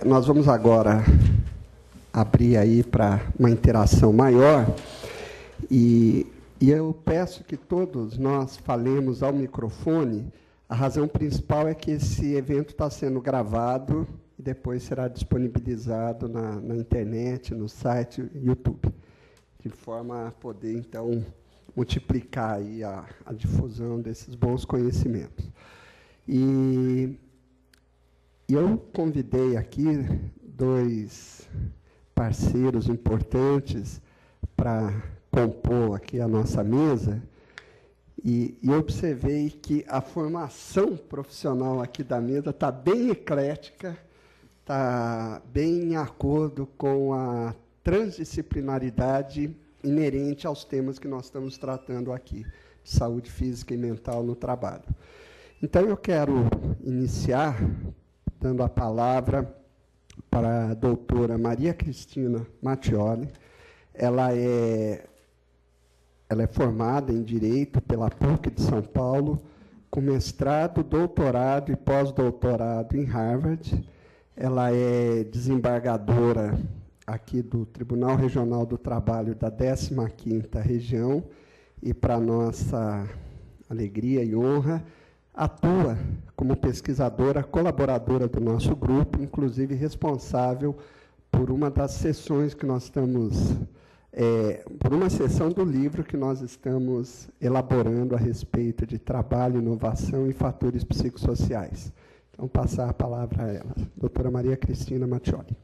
Nós vamos agora abrir aí para uma interação maior e eu peço que todos nós falemos ao microfone. A razão principal é que esse evento está sendo gravado e depois será disponibilizado na internet, no site, YouTube, de forma a poder, então, multiplicar aí a difusão desses bons conhecimentos. E eu convidei aqui dois parceiros importantes para compor aqui a nossa mesa, e observei que a formação profissional aqui da mesa está bem eclética, está bem em acordo com a transdisciplinaridade inerente aos temas que nós estamos tratando aqui, de saúde física e mental no trabalho. Então, eu quero iniciar dando a palavra para a doutora Maria Cristina Mattioli. Ela é formada em Direito pela PUC de São Paulo, com mestrado, doutorado e pós-doutorado em Harvard. Ela é desembargadora aqui do Tribunal Regional do Trabalho da 15ª Região e, para nossa alegria e honra, atua como pesquisadora colaboradora do nosso grupo, inclusive responsável por uma das sessões que nós estamos... por uma sessão do livro que nós estamos elaborando a respeito de trabalho, inovação e fatores psicossociais. Então, passar a palavra a ela. Doutora Maria Cristina Mattioli.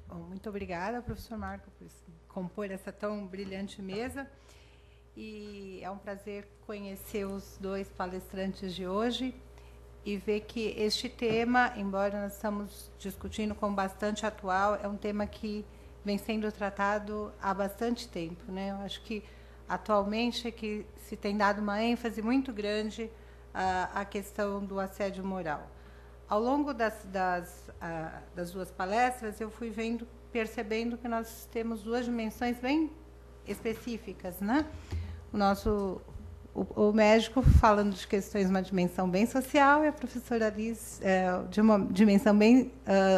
Bom, muito obrigada, professor Marco, por compor essa tão brilhante mesa. E é um prazer conhecer os dois palestrantes de hoje e ver que este tema, embora nós estamos discutindo como bastante atual, é um tema que vem sendo tratado há bastante tempo, né? Eu acho que, atualmente, é que se tem dado uma ênfase muito grande à questão do assédio moral. Ao longo das duas palestras, eu fui percebendo que nós temos duas dimensões bem específicas, né? O médico falando de questões, uma dimensão bem social, e a professora Liz de uma dimensão bem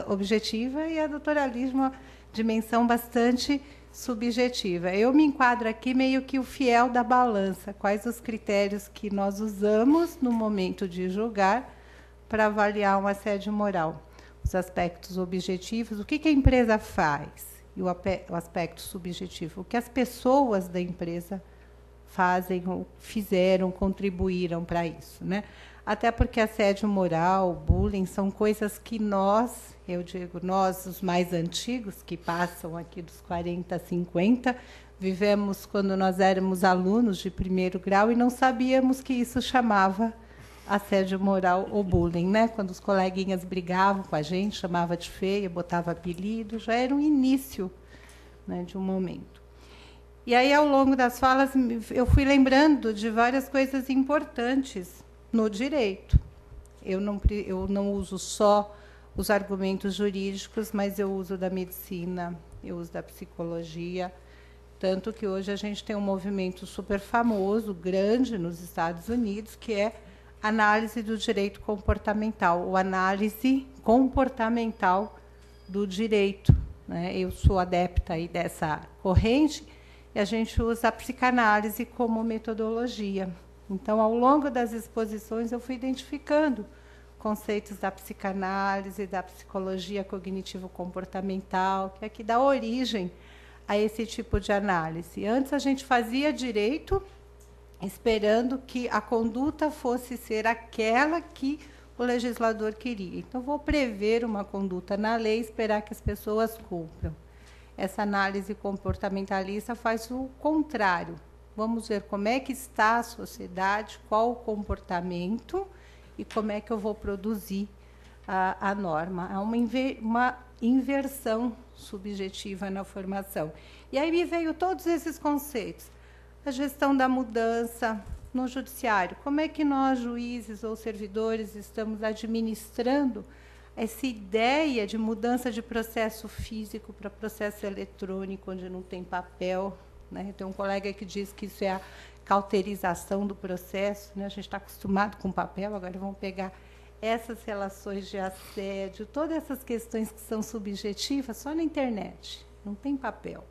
objetiva, e a doutora Liz de uma dimensão bastante subjetiva. Eu me enquadro aqui meio que o fiel da balança, quais os critérios que nós usamos no momento de julgar para avaliar um assédio moral. Os aspectos objetivos, o que a empresa faz, e o aspecto subjetivo, o que as pessoas da empresa fazem, ou fizeram, contribuíram para isso, né? Até porque assédio moral, bullying, são coisas que nós, eu digo, nós, os mais antigos, que passam aqui dos 40, 50, vivemos quando nós éramos alunos de primeiro grau e não sabíamos que isso chamava assédio moral ou bullying, né? Quando os coleguinhas brigavam com a gente, chamava de feia, botava apelido, já era um início, né, de um momento. E aí, ao longo das falas, eu fui lembrando de várias coisas importantes no direito. Eu não uso só os argumentos jurídicos, mas eu uso da medicina, eu uso da psicologia, tanto que hoje a gente tem um movimento super famoso, grande, nos Estados Unidos, que é análise do direito comportamental, ou análise comportamental do direito, né? Eu sou adepta aí dessa corrente, e a gente usa a psicanálise como metodologia. Então, ao longo das exposições, eu fui identificando conceitos da psicanálise, da psicologia cognitivo-comportamental, que é que dá origem a esse tipo de análise. Antes, a gente fazia direito esperando que a conduta fosse ser aquela que o legislador queria. Então, vou prever uma conduta na lei e esperar que as pessoas cumpram. Essa análise comportamentalista faz o contrário. Vamos ver como é que está a sociedade, qual o comportamento e como é que eu vou produzir a norma. Há uma inversão subjetiva na formação. E aí me veio todos esses conceitos. A gestão da mudança no judiciário. Como é que nós, juízes ou servidores, estamos administrando essa ideia de mudança de processo físico para processo eletrônico, onde não tem papel, né? Tem um colega que diz que isso é a cauterização do processo, né? A gente está acostumado com papel, agora vamos pegar essas relações de assédio, todas essas questões que são subjetivas, só na internet, não tem papel.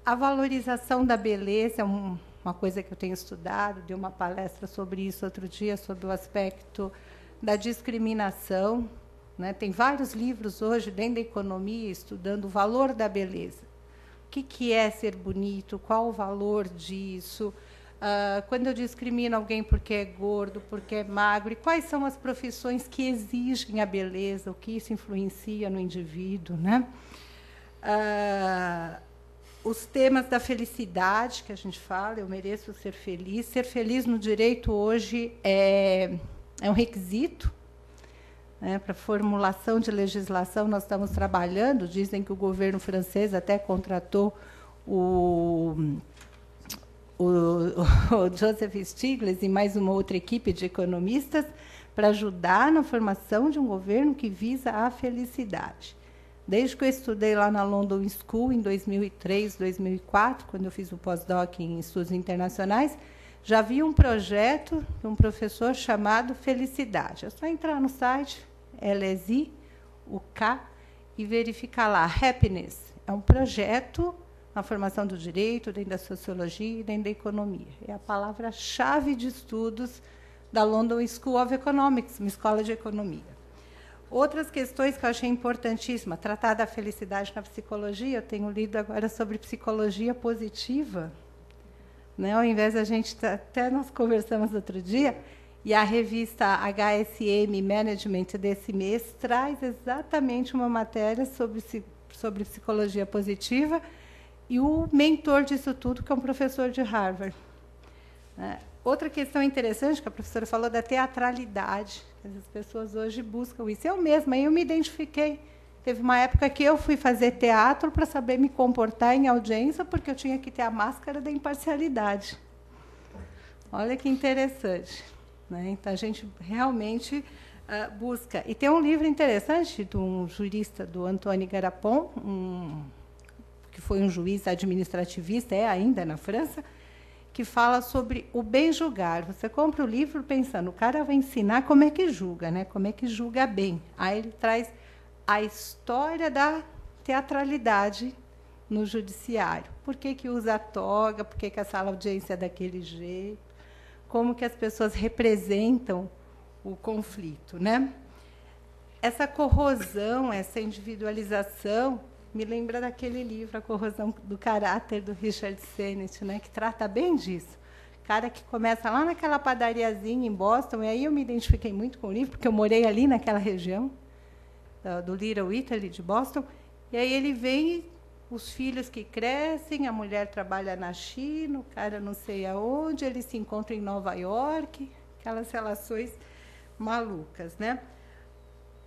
A valorização da beleza é uma coisa que eu tenho estudado, dei uma palestra sobre isso outro dia, sobre o aspecto da discriminação, né? Tem vários livros hoje, dentro da economia, estudando o valor da beleza. O que é ser bonito, qual o valor disso, quando eu discrimino alguém porque é gordo, porque é magro, e quais são as profissões que exigem a beleza, o que isso influencia no indivíduo, né? Os temas da felicidade, que a gente fala, eu mereço ser feliz. Ser feliz no direito hoje é um requisito, né? Para formulação de legislação, nós estamos trabalhando. Dizem que o governo francês até contratou o Joseph Stiglitz e mais uma outra equipe de economistas para ajudar na formação de um governo que visa a felicidade. Desde que eu estudei lá na London School, em 2003, 2004, quando eu fiz o pós-doc em estudos internacionais, já havia um projeto de um professor chamado Felicidade. É só entrar no site, LSI, o K, e verificar lá. Happiness é um projeto na formação do direito, dentro da sociologia e dentro da economia. É a palavra-chave de estudos da London School of Economics, uma escola de economia. Outras questões que eu achei importantíssimas, tratar da felicidade na psicologia. Eu tenho lido agora sobre psicologia positiva, né? Ao invés da gente, até nós conversamos outro dia, e a revista HSM Management desse mês traz exatamente uma matéria sobre psicologia positiva, e o mentor disso tudo, que é um professor de Harvard. Outra questão interessante que a professora falou da teatralidade. As pessoas hoje buscam isso. Eu mesma, eu me identifiquei. Teve uma época que eu fui fazer teatro para saber me comportar em audiência, porque eu tinha que ter a máscara da imparcialidade. Olha que interessante, né? Então, a gente realmente busca. E tem um livro interessante de um jurista, do Antoni Garapon, que foi um juiz administrativista, é ainda na França, que fala sobre o bem julgar. Você compra o livro pensando, o cara vai ensinar como é que julga, né? Como é que julga bem. Aí ele traz a história da teatralidade no judiciário. Por que usa a toga? Por que a sala de audiência é daquele jeito? Como que as pessoas representam o conflito, né? Essa corrosão, essa individualização, me lembra daquele livro, A Corrosão do Caráter, do Richard Sennett, né, que trata bem disso. Cara que começa lá naquela padariazinha em Boston, e aí eu me identifiquei muito com o livro, porque eu morei ali naquela região, do Little Italy, de Boston, e aí ele vem, os filhos que crescem, a mulher trabalha na China, o cara não sei aonde, eles se encontram em Nova York, aquelas relações malucas, né?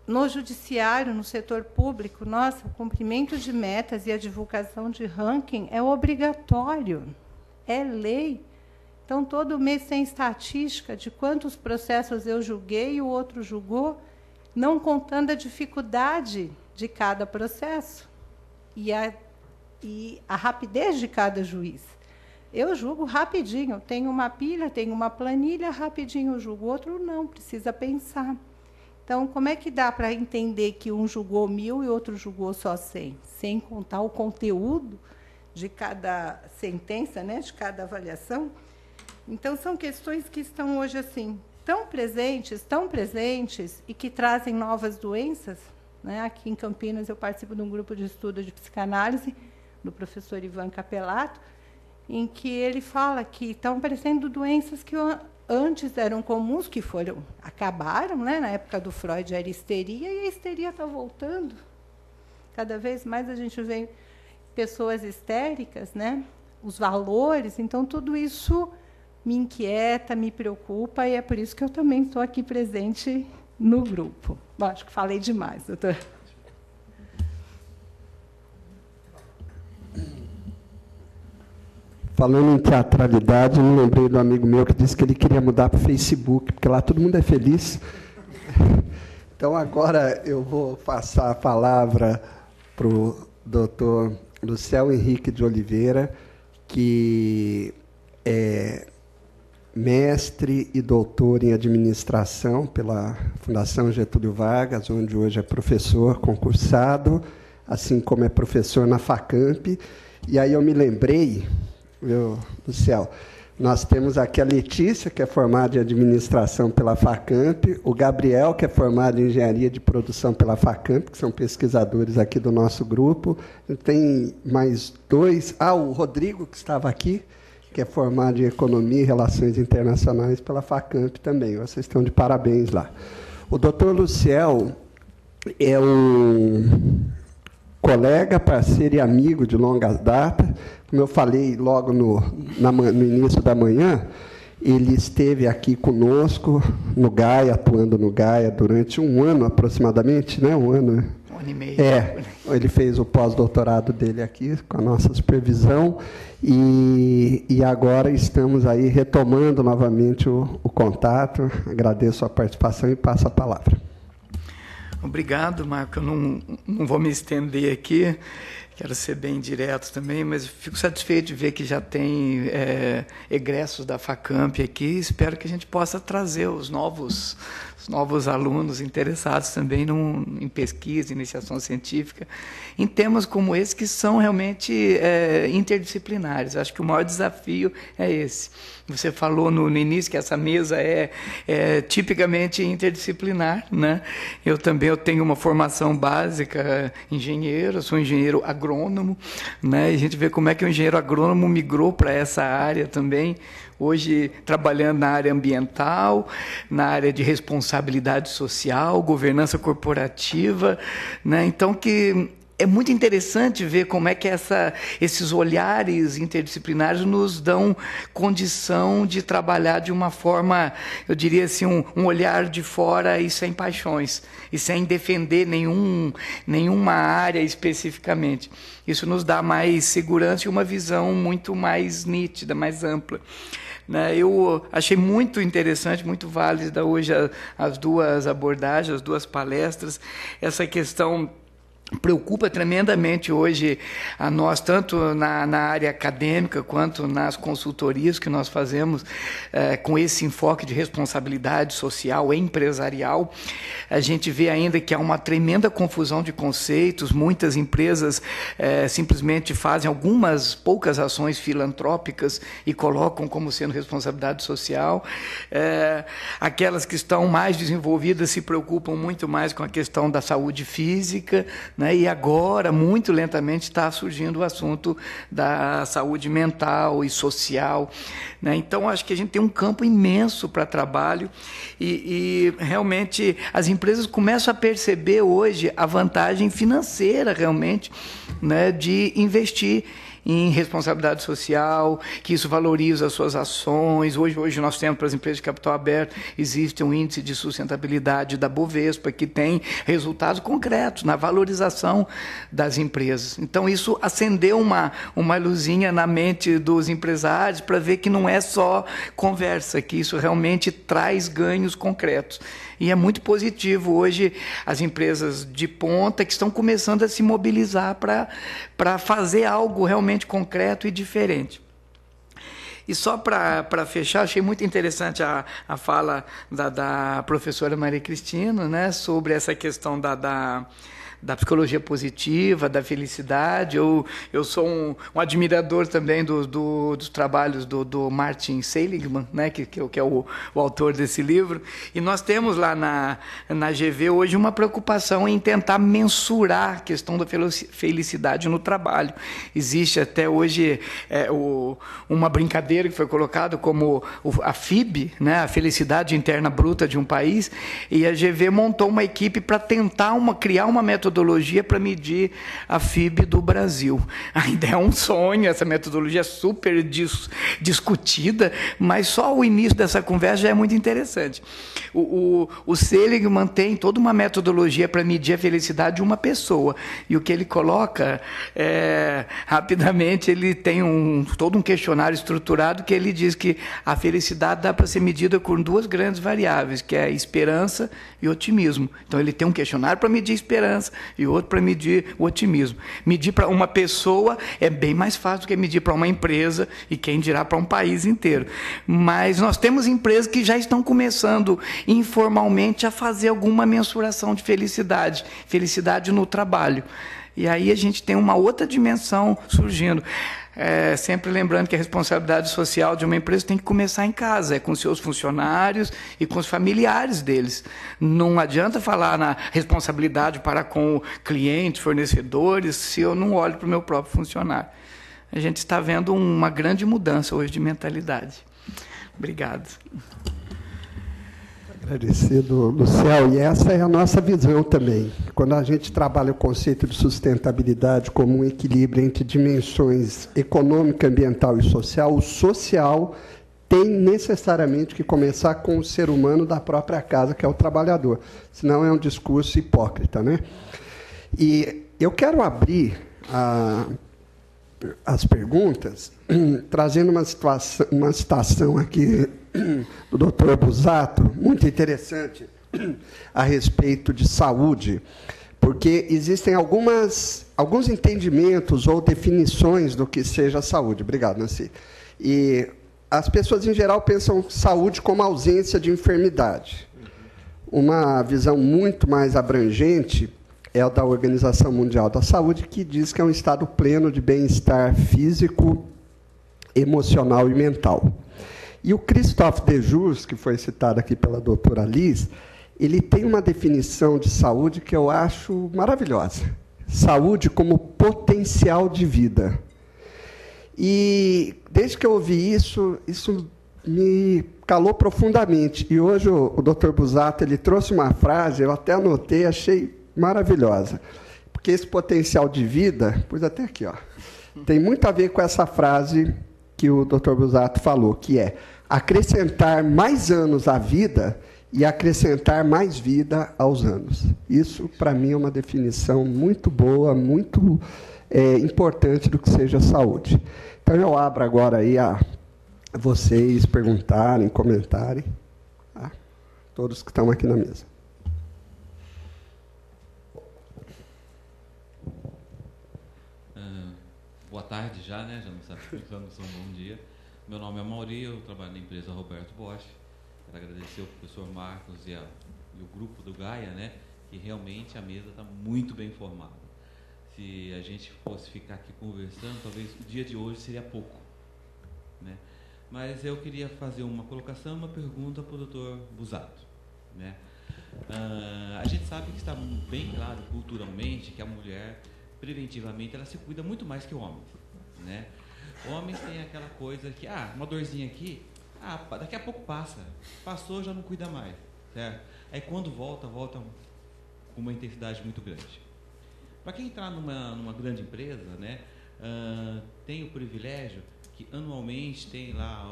No judiciário, no setor público, nossa, o cumprimento de metas e a divulgação de ranking é obrigatório, é lei. Então, todo mês tem estatística de quantos processos eu julguei e o outro julgou, não contando a dificuldade de cada processo e a rapidez de cada juiz. Eu julgo rapidinho, eu tenho uma pilha, tenho uma planilha, rapidinho eu julgo, o outro não, precisa pensar. Então, como é que dá para entender que um julgou 1000 e outro julgou só 100? Sem contar o conteúdo de cada sentença, né, de cada avaliação. Então, são questões que estão hoje assim tão presentes e que trazem novas doenças, né? Aqui em Campinas, eu participo de um grupo de estudo de psicanálise, do professor Ivan Capelato, em que ele fala que estão aparecendo doenças que antes eram comuns, que acabaram, né? Na época do Freud era histeria, e a histeria está voltando. Cada vez mais a gente vê pessoas histéricas, né? Os valores, então tudo isso me inquieta, me preocupa, e é por isso que eu também estou aqui presente no grupo. Bom, acho que falei demais, doutor. Falando em teatralidade, eu me lembrei do amigo meu que disse que ele queria mudar para o Facebook, porque lá todo mundo é feliz. Então, agora eu vou passar a palavra para o doutor Luciel Henrique de Oliveira, que mestre e doutor em administração pela Fundação Getúlio Vargas, onde hoje é professor concursado, assim como é professor na Facamp. E aí eu me lembrei, meu do céu, nós temos aqui a Letícia, que é formada em administração pela Facamp, o Gabriel, que é formado em engenharia de produção pela Facamp, que são pesquisadores aqui do nosso grupo. Tem mais dois, o Rodrigo, que estava aqui, que é formado em economia e relações internacionais pela Facamp também. Vocês estão de parabéns lá. O doutor Luciel é um colega, parceiro e amigo de longas datas. Como eu falei logo no início da manhã, ele esteve aqui conosco no GAIA, atuando no GAIA durante um ano aproximadamente, né? Um ano e meio. Ele fez o pós-doutorado dele aqui, com a nossa supervisão, e agora estamos aí retomando novamente o contato. Agradeço a participação e passo a palavra. Obrigado, Marco. Eu não vou me estender aqui, quero ser bem direto também, mas fico satisfeito de ver que já tem egressos da Facamp aqui. Espero que a gente possa trazer os novos alunos interessados também em pesquisa, iniciação científica, em temas como esse, que são realmente interdisciplinares. Acho que o maior desafio é esse. Você falou no início que essa mesa é tipicamente interdisciplinar, né? Eu tenho uma formação básica engenheiro, sou engenheiro agrônomo, né? E a gente vê como é que o engenheiro agrônomo migrou para essa área também, hoje trabalhando na área ambiental, na área de responsabilidade social, governança corporativa, né? Então, é muito interessante ver como é que esses olhares interdisciplinares nos dão condição de trabalhar de uma forma, eu diria assim, um olhar de fora e sem paixões, e sem defender nenhuma área especificamente. Isso nos dá mais segurança e uma visão muito mais nítida, mais ampla. Eu achei muito interessante, muito válida hoje as duas abordagens, as duas palestras. Essa questão preocupa tremendamente hoje a nós, tanto na área acadêmica quanto nas consultorias que nós fazemos com esse enfoque de responsabilidade social e empresarial. A gente vê ainda que há uma tremenda confusão de conceitos. Muitas empresas simplesmente fazem algumas poucas ações filantrópicas e colocam como sendo responsabilidade social. Aquelas que estão mais desenvolvidas se preocupam muito mais com a questão da saúde física, né? E agora, muito lentamente, está surgindo o assunto da saúde mental e social, né? Então, acho que a gente tem um campo imenso para trabalho e realmente as empresas começam a perceber hoje a vantagem financeira, realmente, né, de investir em responsabilidade social, que isso valoriza as suas ações. Hoje nós temos, para as empresas de capital aberto, existe um índice de sustentabilidade da Bovespa, que tem resultados concretos na valorização das empresas. Então, isso acendeu uma luzinha na mente dos empresários para ver que não é só conversa, que isso realmente traz ganhos concretos. E é muito positivo hoje as empresas de ponta que estão começando a se mobilizar para fazer algo realmente concreto e diferente. E só para fechar, achei muito interessante a fala da professora Maria Cristina, né, sobre essa questão da psicologia positiva, da felicidade. Eu sou um admirador também dos trabalhos do Martin Seligman, né, que é o autor desse livro. E nós temos lá na GV hoje uma preocupação em tentar mensurar a questão da felicidade no trabalho. Existe até hoje uma brincadeira que foi colocada como a FIB, né, a felicidade interna bruta de um país, e a GV montou uma equipe para tentar criar uma metodologia para medir a FIB do Brasil. Ainda é um sonho, essa metodologia é super discutida, mas só o início dessa conversa já é muito interessante. O Seligman tem toda uma metodologia para medir a felicidade de uma pessoa, e o que ele coloca, rapidamente, ele tem todo um questionário estruturado que ele diz que a felicidade dá para ser medida com duas grandes variáveis, que é a esperança e otimismo. Então, ele tem um questionário para medir a esperança, e outro para medir o otimismo. Medir para uma pessoa é bem mais fácil do que medir para uma empresa e quem dirá para um país inteiro. Mas nós temos empresas que já estão começando informalmente a fazer alguma mensuração de felicidade no trabalho. E aí a gente tem uma outra dimensão surgindo. Sempre lembrando que a responsabilidade social de uma empresa tem que começar em casa, com seus funcionários e com os familiares deles. Não adianta falar na responsabilidade para com clientes, fornecedores, se eu não olho para o meu próprio funcionário. A gente está vendo uma grande mudança hoje de mentalidade. Obrigado. Agradecido, Luciel. E essa é a nossa visão também. Quando a gente trabalha o conceito de sustentabilidade como um equilíbrio entre dimensões econômica, ambiental e social, o social tem necessariamente que começar com o ser humano da própria casa, que é o trabalhador. Senão é um discurso hipócrita, né? E eu quero abrir as perguntas trazendo uma citação aqui do Dr. Busato, muito interessante, a respeito de saúde, porque existem alguns entendimentos ou definições do que seja saúde. Obrigado, Nancy. E as pessoas, em geral, pensam saúde como ausência de enfermidade. Uma visão muito mais abrangente é a da Organização Mundial da Saúde, que diz que é um estado pleno de bem-estar físico, emocional e mental. E o Christophe Dejoux, que foi citado aqui pela doutora Liz, ele tem uma definição de saúde que eu acho maravilhosa. Saúde como potencial de vida. E, desde que eu ouvi isso me calou profundamente. E hoje o Dr. Busato ele trouxe uma frase, eu até anotei, achei maravilhosa. Porque esse potencial de vida, pus até aqui, ó, tem muito a ver com essa frase que o Dr. Busato falou, que é acrescentar mais anos à vida e acrescentar mais vida aos anos. Isso, para mim, é uma definição muito boa, muito importante do que seja saúde. Então, eu abro agora aí a vocês perguntarem, comentarem, tá? Todos que estão aqui na mesa. Boa tarde já, né? Já não sabe explicando, só um bom dia. Meu nome é Mauri, eu trabalho na empresa Roberto Bosch. Quero agradecer ao professor Marcos e o grupo do Gaia, né? Que realmente a mesa está muito bem formada. Se a gente fosse ficar aqui conversando, talvez o dia de hoje seria pouco, né? Mas eu queria fazer uma colocação, uma pergunta para o Dr. Busato, né? A gente sabe que está bem claro culturalmente que a mulher preventivamente ela se cuida muito mais que o homem, né? Homens têm aquela coisa que, uma dorzinha aqui, daqui a pouco passa, passou, já não cuida mais, certo? Aí quando volta com uma intensidade muito grande. Para quem entrar numa grande empresa, né, tem o privilégio que anualmente tem lá,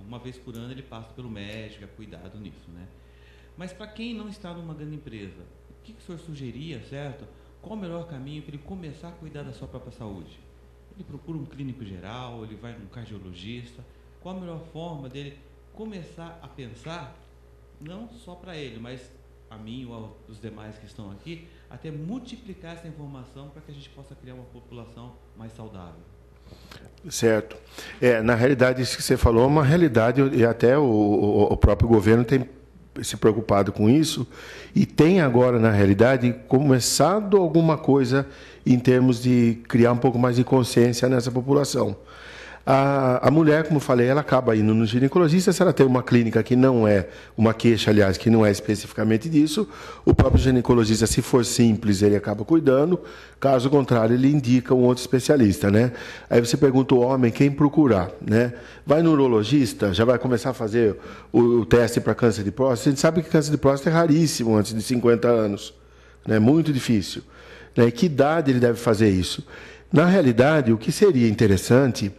uma vez por ano ele passa pelo médico, é cuidado nisso, né? Mas para quem não está numa grande empresa, o que o senhor sugeria, certo? Qual o melhor caminho para ele começar a cuidar da sua própria saúde? Ele procura um clínico geral, ele vai num cardiologista? Qual a melhor forma dele começar a pensar, não só para ele, mas a mim ou aos demais que estão aqui, até multiplicar essa informação para que a gente possa criar uma população mais saudável? Certo. Na realidade, isso que você falou é uma realidade, e até o próprio governo tem se preocupado com isso, e tem agora, na realidade, começado alguma coisa em termos de criar um pouco mais de consciência nessa população. A mulher, como falei, ela acaba indo no ginecologista, se ela tem uma clínica que não é, uma queixa, aliás, que não é especificamente disso, o próprio ginecologista, se for simples, ele acaba cuidando, caso contrário, ele indica um outro especialista, né? Aí você pergunta ao homem quem procurar, né? Vai no urologista, já vai começar a fazer o teste para câncer de próstata. A gente sabe que câncer de próstata é raríssimo antes de 50 anos, né? Muito difícil. Né? Que idade ele deve fazer isso? Na realidade, o que seria interessante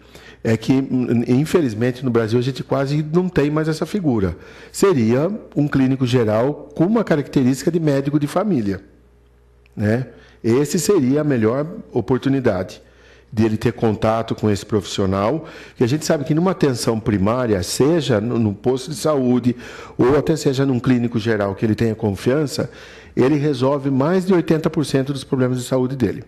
é que, infelizmente, no Brasil a gente quase não tem mais essa figura. Seria um clínico geral com uma característica de médico de família, né? Esse seria a melhor oportunidade de ele ter contato com esse profissional, que a gente sabe que numa atenção primária, seja no posto de saúde ou até seja num clínico geral que ele tenha confiança, ele resolve mais de 80% dos problemas de saúde dele.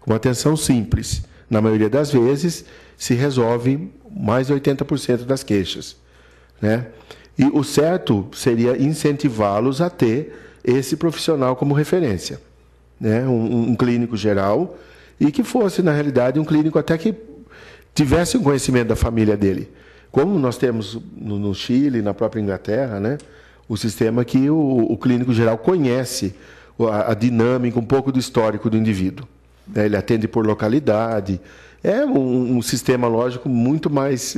Com uma atenção simples, na maioria das vezes, se resolve mais de 80% das queixas, né? E o certo seria incentivá-los a ter esse profissional como referência, né? Um clínico geral, e que fosse, na realidade, um clínico até que tivesse um conhecimento da família dele. Como nós temos no Chile, na própria Inglaterra, né? O sistema que o clínico geral conhece a dinâmica, um pouco do histórico do indivíduo. Ele atende por localidade. É um sistema, lógico, muito mais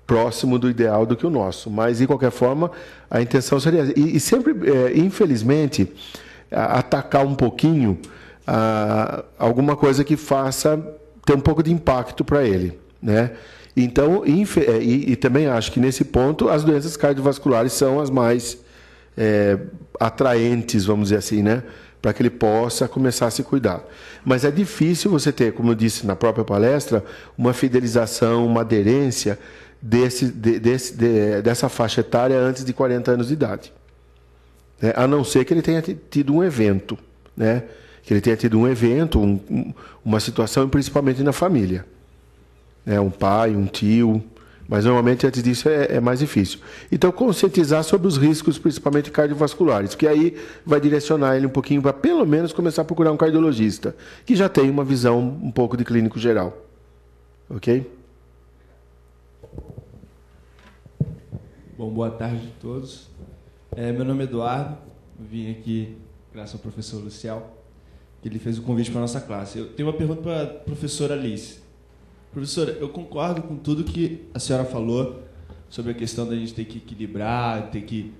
próximo do ideal do que o nosso. Mas, de qualquer forma, a intenção seria... E sempre, infelizmente, atacar um pouquinho alguma coisa que faça ter um pouco de impacto para ele, né? Então, e também acho que, nesse ponto, as doenças cardiovasculares são as mais atraentes, vamos dizer assim, né? Para que ele possa começar a se cuidar. Mas é difícil você ter, como eu disse na própria palestra, uma fidelização, uma aderência dessa faixa etária antes de 40 anos de idade, né? A não ser que ele tenha tido um evento, né? Que ele tenha tido um evento, uma situação, principalmente na família. Um pai, um tio, mas normalmente antes disso é mais difícil. Então, conscientizar sobre os riscos, principalmente cardiovasculares, que aí vai direcionar ele um pouquinho para, pelo menos, começar a procurar um cardiologista, que já tem uma visão um pouco de clínico geral. Ok? Bom, boa tarde a todos. Meu nome é Eduardo, vim aqui graças ao professor Lucial, que ele fez o convite para a nossa classe. Eu tenho uma pergunta para a professora Alice. Professora, eu concordo com tudo que a senhora falou sobre a questão da gente ter que equilibrar, ter que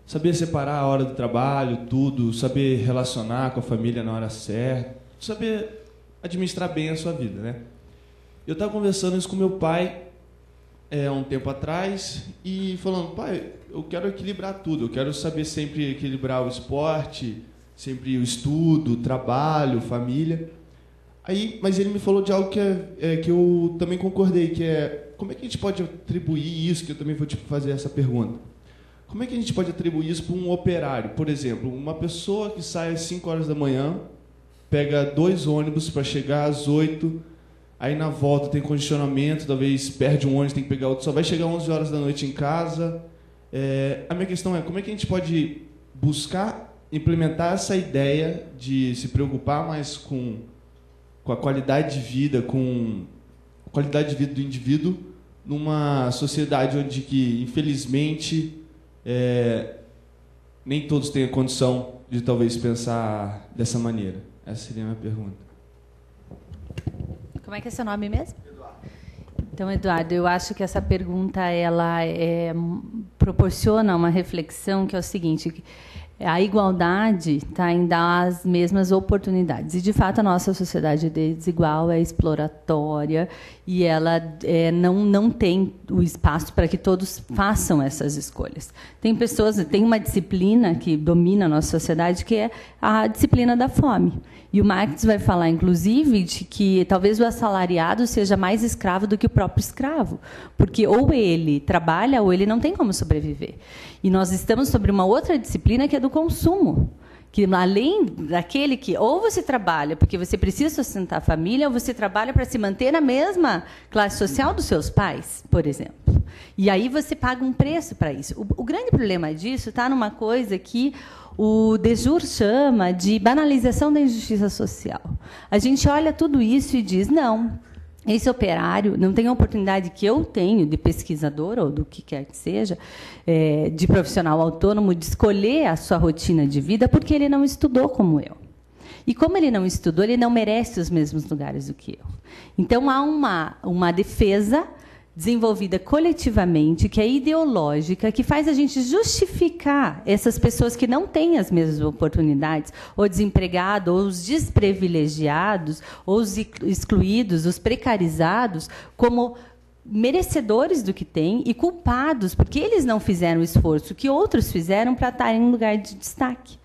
saber separar a hora do trabalho, tudo, saber relacionar com a família na hora certa, saber administrar bem a sua vida, né? Eu estava conversando isso com meu pai um tempo atrás e falando, pai, eu quero equilibrar tudo, eu quero saber sempre equilibrar o esporte, sempre o estudo, o trabalho, família. Mas ele me falou de algo que eu também concordei, que é como é que a gente pode atribuir isso, que eu também vou fazer essa pergunta. Como é que a gente pode atribuir isso para um operário? Por exemplo, uma pessoa que sai às 5 horas da manhã, pega 2 ônibus para chegar às 8, aí na volta tem congestionamento, talvez perde um ônibus, tem que pegar outro, só vai chegar às 11 horas da noite em casa. A minha questão é, como é que a gente pode buscar implementar essa ideia de se preocupar mais com a qualidade de vida, com a qualidade de vida do indivíduo numa sociedade onde que, infelizmente, nem todos têm a condição de talvez pensar dessa maneira. Essa seria a minha pergunta. Como é que é seu nome mesmo? Eduardo. Então, Eduardo, eu acho que essa pergunta ela proporciona uma reflexão que é o seguinte: a igualdade está em dar as mesmas oportunidades. E, de fato, a nossa sociedade é desigual, é exploratória, e ela não tem o espaço para que todos façam essas escolhas. Tem uma disciplina que domina a nossa sociedade, que é a disciplina da fome. E o Marx vai falar, inclusive, de que talvez o assalariado seja mais escravo do que o próprio escravo, porque ou ele trabalha ou ele não tem como sobreviver. E nós estamos sobre uma outra disciplina que é do consumo, que além daquele que ou você trabalha porque você precisa sustentar a família, ou você trabalha para se manter na mesma classe social dos seus pais, por exemplo. E aí você paga um preço para isso. O grande problema disso está numa coisa que o Dejur chama de banalização da injustiça social. A gente olha tudo isso e diz, não, esse operário não tem a oportunidade que eu tenho de pesquisador, ou do que quer que seja, de profissional autônomo, de escolher a sua rotina de vida, porque ele não estudou como eu. E como ele não estudou, ele não merece os mesmos lugares do que eu. Então, há uma defesa desenvolvida coletivamente, que é ideológica, que faz a gente justificar essas pessoas que não têm as mesmas oportunidades, ou desempregados, ou os desprivilegiados, ou os excluídos, os precarizados, como merecedores do que têm e culpados, porque eles não fizeram o esforço que outros fizeram para estarem em lugar de destaque.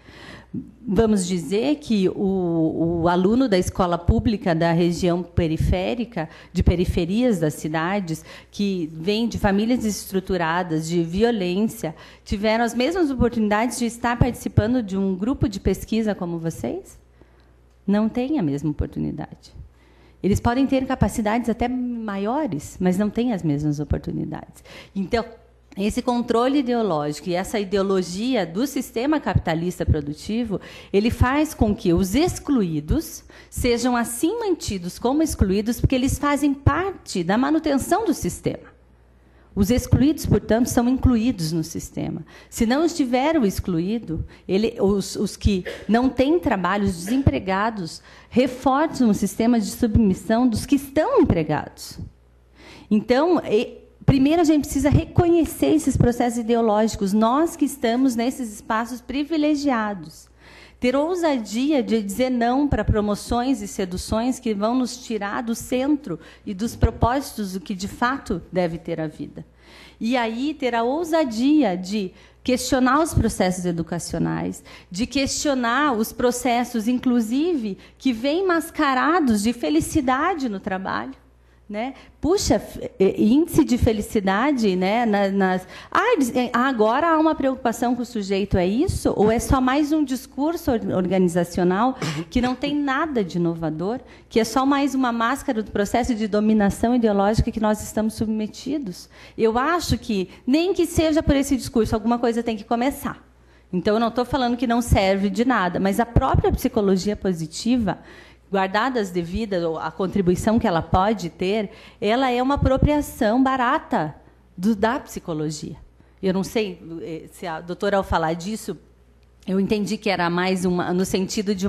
Vamos dizer que o aluno da escola pública da região periférica, de periferias das cidades, que vem de famílias desestruturadas, de violência, tiveram as mesmas oportunidades de estar participando de um grupo de pesquisa como vocês? Não têm a mesma oportunidade. Eles podem ter capacidades até maiores, mas não têm as mesmas oportunidades. Então, esse controle ideológico e essa ideologia do sistema capitalista produtivo, ele faz com que os excluídos sejam assim mantidos como excluídos, porque eles fazem parte da manutenção do sistema. Os excluídos, portanto, são incluídos no sistema. Se não estiver o excluído, os que não têm trabalho, os desempregados, reforçam o sistema de submissão dos que estão empregados. Então, primeiro, a gente precisa reconhecer esses processos ideológicos, nós que estamos nesses espaços privilegiados. Ter ousadia de dizer não para promoções e seduções que vão nos tirar do centro e dos propósitos do que, de fato, deve ter a vida. E aí, ter a ousadia de questionar os processos educacionais, de questionar os processos, inclusive, que vêm mascarados de felicidade no trabalho. Né? Puxa, índice de felicidade, né? Agora há uma preocupação com o sujeito, é isso? Ou é só mais um discurso organizacional que não tem nada de inovador, que é só mais uma máscara do processo de dominação ideológica que nós estamos submetidos? Eu acho que, nem que seja por esse discurso, alguma coisa tem que começar. Então, eu não estou falando que não serve de nada, mas a própria psicologia positiva, guardadas devidas a contribuição que ela pode ter, ela é uma apropriação barata da psicologia. Eu não sei se a doutora, ao falar disso, eu entendi que era mais no sentido de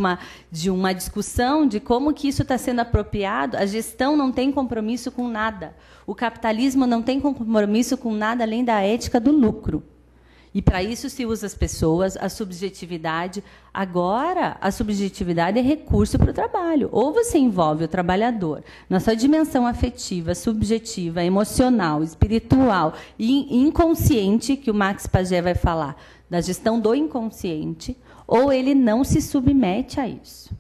uma discussão de como que isso está sendo apropriado. A gestão não tem compromisso com nada. O capitalismo não tem compromisso com nada além da ética do lucro. E, para isso, se usa as pessoas, a subjetividade. Agora, a subjetividade é recurso para o trabalho. Ou você envolve o trabalhador na sua dimensão afetiva, subjetiva, emocional, espiritual e inconsciente, que o Max Pagé vai falar, da gestão do inconsciente, ou ele não se submete a isso.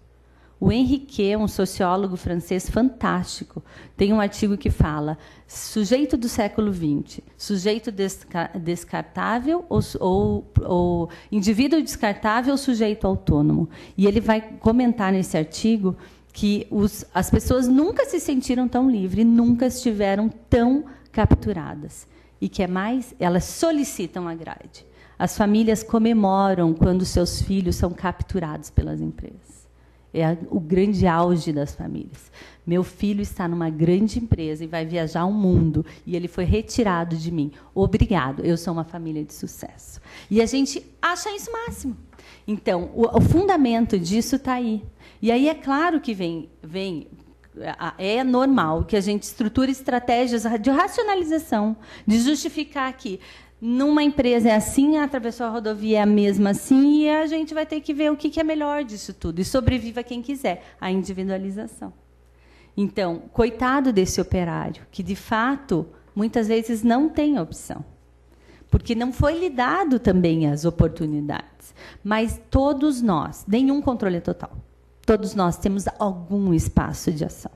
O Henriquet, um sociólogo francês fantástico, tem um artigo que fala sujeito do século XX, sujeito descartável ou indivíduo descartável, sujeito autônomo. E ele vai comentar nesse artigo que as pessoas nunca se sentiram tão livres, nunca estiveram tão capturadas. E que é mais, elas solicitam a grade. As famílias comemoram quando seus filhos são capturados pelas empresas. É o grande auge das famílias. Meu filho está numa grande empresa e vai viajar o mundo, e ele foi retirado de mim. Obrigado, eu sou uma família de sucesso. E a gente acha isso máximo. Então, o fundamento disso está aí. E aí é claro que é normal que a gente estruture estratégias de racionalização, de justificar que numa empresa é assim, atravessou a rodovia é a mesma assim, e a gente vai ter que ver o que é melhor disso tudo. E sobreviva quem quiser, a individualização. Então, coitado desse operário, que, de fato, muitas vezes não tem opção. Porque não foi lhe dado também as oportunidades. Mas todos nós, nenhum controle total, todos nós temos algum espaço de ação.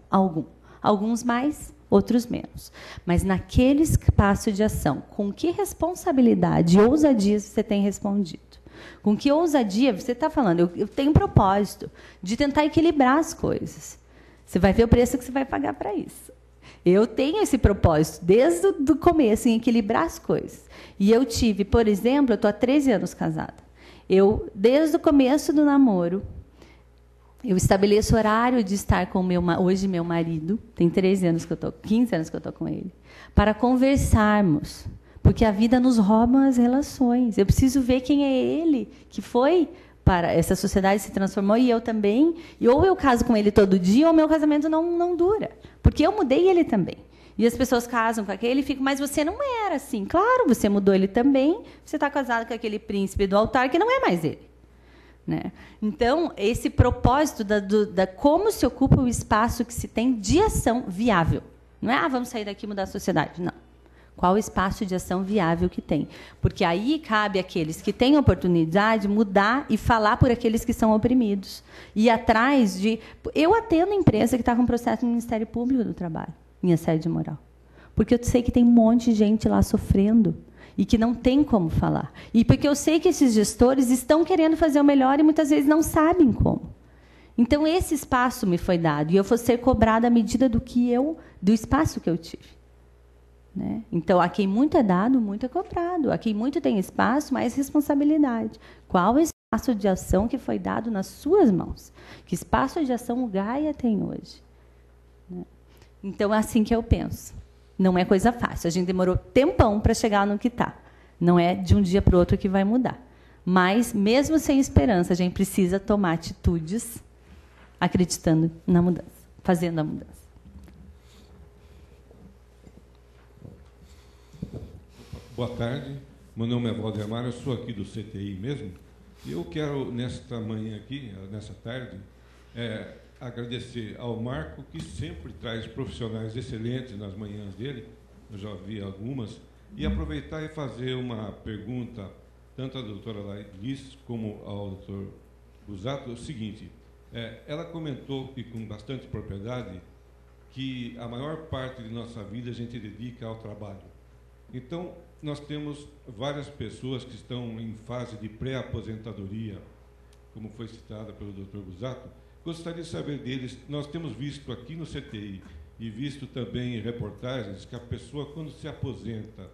Alguns mais, outros menos. Mas naquele espaço de ação, com que responsabilidade e ousadia você tem respondido? Com que ousadia você está falando? Eu tenho um propósito de tentar equilibrar as coisas. Você vai ver o preço que você vai pagar para isso. Eu tenho esse propósito desde o começo, em equilibrar as coisas. E eu tive, por exemplo, eu estou há 13 anos casada. Desde o começo do namoro, eu estabeleço horário de estar com hoje meu marido, tem 15 anos que eu estou com ele, para conversarmos, porque a vida nos rouba as relações. Eu preciso ver quem é ele, que foi para essa sociedade, se transformou, e eu também. E ou eu caso com ele todo dia, ou meu casamento não dura, porque eu mudei ele também. E as pessoas casam com aquele e ficam, mas você não era assim. Claro, você mudou ele também, você está casado com aquele príncipe do altar, que não é mais ele. Né? Então, esse propósito da como se ocupa o espaço que se tem de ação viável. Não é, vamos sair daqui e mudar a sociedade. Não. Qual o espaço de ação viável que tem? Porque aí cabe àqueles que têm oportunidade mudar e falar por aqueles que são oprimidos. Ir atrás de... Eu atendo empresa que está com processo no Ministério Público do Trabalho, em assédio moral. Porque eu sei que tem um monte de gente lá sofrendo e que não tem como falar. E porque eu sei que esses gestores estão querendo fazer o melhor e muitas vezes não sabem como. Então, esse espaço me foi dado e eu vou ser cobrada à medida do espaço que eu tive. Né? Então, a quem muito é dado, muito é cobrado. A quem muito tem espaço, mais responsabilidade. Qual o espaço de ação que foi dado nas suas mãos? Que espaço de ação o Gaia tem hoje? Né? Então, é assim que eu penso. Não é coisa fácil. A gente demorou tempão para chegar no que está. Não é de um dia para o outro que vai mudar. Mas, mesmo sem esperança, a gente precisa tomar atitudes acreditando na mudança, fazendo a mudança. Boa tarde, meu nome é Valdemar, eu sou aqui do CTI mesmo, e eu quero, nesta manhã aqui, nessa tarde, agradecer ao Marco, que sempre traz profissionais excelentes nas manhãs dele, eu já vi algumas, e aproveitar e fazer uma pergunta, tanto à doutora Liz como ao doutor Busato, o seguinte, ela comentou, e com bastante propriedade, que a maior parte de nossa vida a gente dedica ao trabalho. Então, nós temos várias pessoas que estão em fase de pré-aposentadoria, como foi citada pelo Dr. Busato. Gostaria de saber deles, nós temos visto aqui no CTI e visto também em reportagens que a pessoa, quando se aposenta,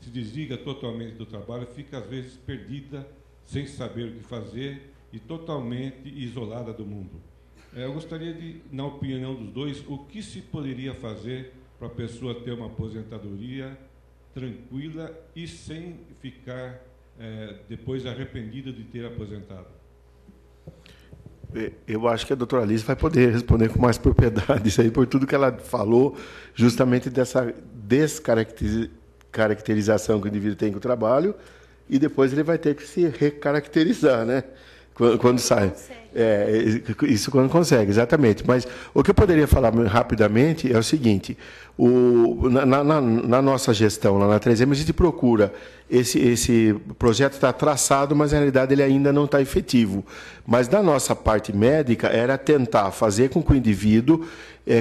se desliga totalmente do trabalho, fica às vezes perdida, sem saber o que fazer e totalmente isolada do mundo. Eu gostaria de, na opinião dos dois, o que se poderia fazer para a pessoa ter uma aposentadoria tranquila e sem ficar depois arrependida de ter aposentado? Eu acho que a doutora Alice vai poder responder com mais propriedade isso aí, por tudo que ela falou, justamente dessa descaracterização que o indivíduo tem com o trabalho, e depois ele vai ter que se recaracterizar, né? Quando sai. Isso quando consegue, exatamente. Mas o que eu poderia falar rapidamente é o seguinte, na nossa gestão, lá na 3M, a gente procura, esse projeto está traçado, mas na realidade ele ainda não está efetivo. Mas da nossa parte médica era tentar fazer com que o indivíduo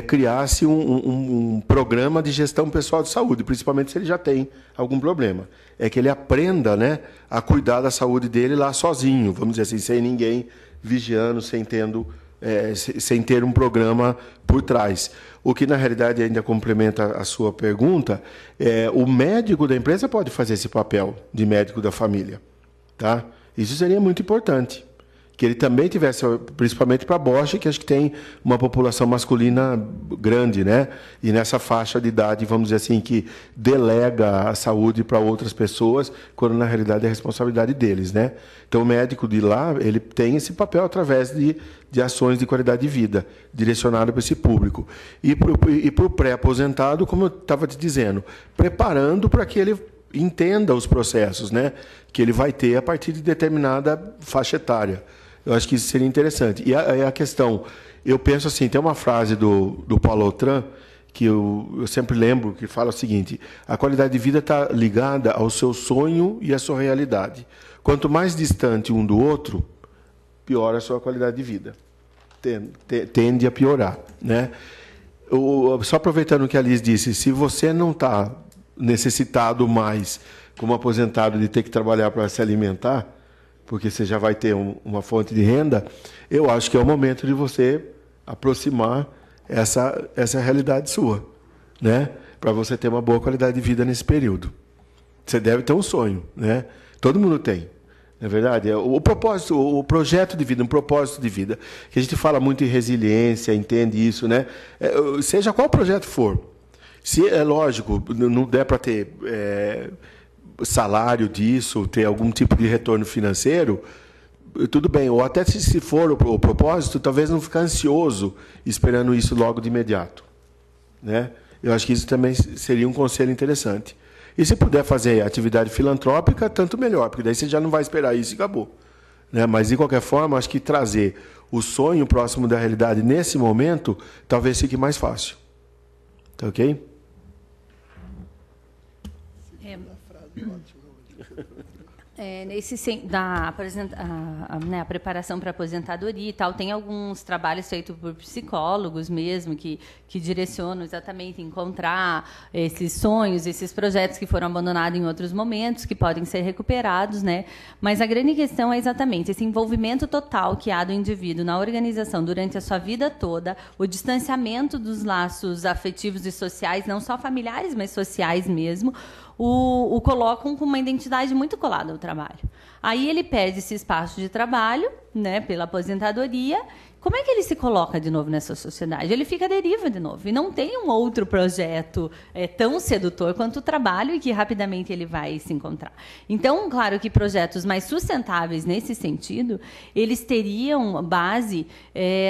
criasse um programa de gestão pessoal de saúde, principalmente se ele já tem algum problema. É que ele aprenda, né, a cuidar da saúde dele lá sozinho, vamos dizer assim, sem ninguém vigiando, sem ter um programa por trás. O que, na realidade, ainda complementa a sua pergunta, o médico da empresa pode fazer esse papel de médico da família. Tá? Isso seria muito importante. Que ele também tivesse, principalmente para a Bosch, que acho que tem uma população masculina grande, né? E nessa faixa de idade, vamos dizer assim, que delega a saúde para outras pessoas, quando na realidade é a responsabilidade deles, né? Então o médico de lá, ele tem esse papel através de ações de qualidade de vida, direcionado para esse público. E para o pré-aposentado, como eu estava te dizendo, preparando para que ele entenda os processos, né? Que ele vai ter a partir de determinada faixa etária. Eu acho que isso seria interessante. E a questão, eu penso assim, tem uma frase do Paulo Autran, que eu sempre lembro, que fala o seguinte, a qualidade de vida está ligada ao seu sonho e à sua realidade. Quanto mais distante um do outro, pior a sua qualidade de vida. Tende a piorar. Né? Só aproveitando o que a Liz disse, se você não está necessitado mais, como aposentado, de ter que trabalhar para se alimentar, porque você já vai ter uma fonte de renda, eu acho que é o momento de você aproximar essa realidade sua, né? Para você ter uma boa qualidade de vida nesse período. Você deve ter um sonho, né? Todo mundo tem, não é verdade? O propósito, o projeto de vida, um propósito de vida, que a gente fala muito em resiliência, entende isso, né? Seja qual projeto for, se é lógico, não der para ter salário disso, ter algum tipo de retorno financeiro, tudo bem. Ou até se for o propósito, talvez não ficar ansioso esperando isso logo de imediato. Né? Eu acho que isso também seria um conselho interessante. E se puder fazer atividade filantrópica, tanto melhor, porque daí você já não vai esperar isso e acabou. Né? Mas, de qualquer forma, acho que trazer o sonho próximo da realidade nesse momento talvez fique mais fácil. Tá ok? A preparação para aposentadoria e tal, tem alguns trabalhos feitos por psicólogos mesmo, que direcionam exatamente encontrar esses sonhos, esses projetos que foram abandonados em outros momentos, que podem ser recuperados, né? Mas a grande questão é exatamente esse envolvimento total que há do indivíduo na organização durante a sua vida toda, o distanciamento dos laços afetivos e sociais, não só familiares, mas sociais mesmo, o colocam com uma identidade muito colada ao trabalho. Aí ele perde esse espaço de trabalho, né, pela aposentadoria. Como é que ele se coloca de novo nessa sociedade? Ele fica à deriva de novo. E não tem um outro projeto tão sedutor quanto o trabalho e que rapidamente ele vai se encontrar. Então, claro que projetos mais sustentáveis nesse sentido, eles teriam base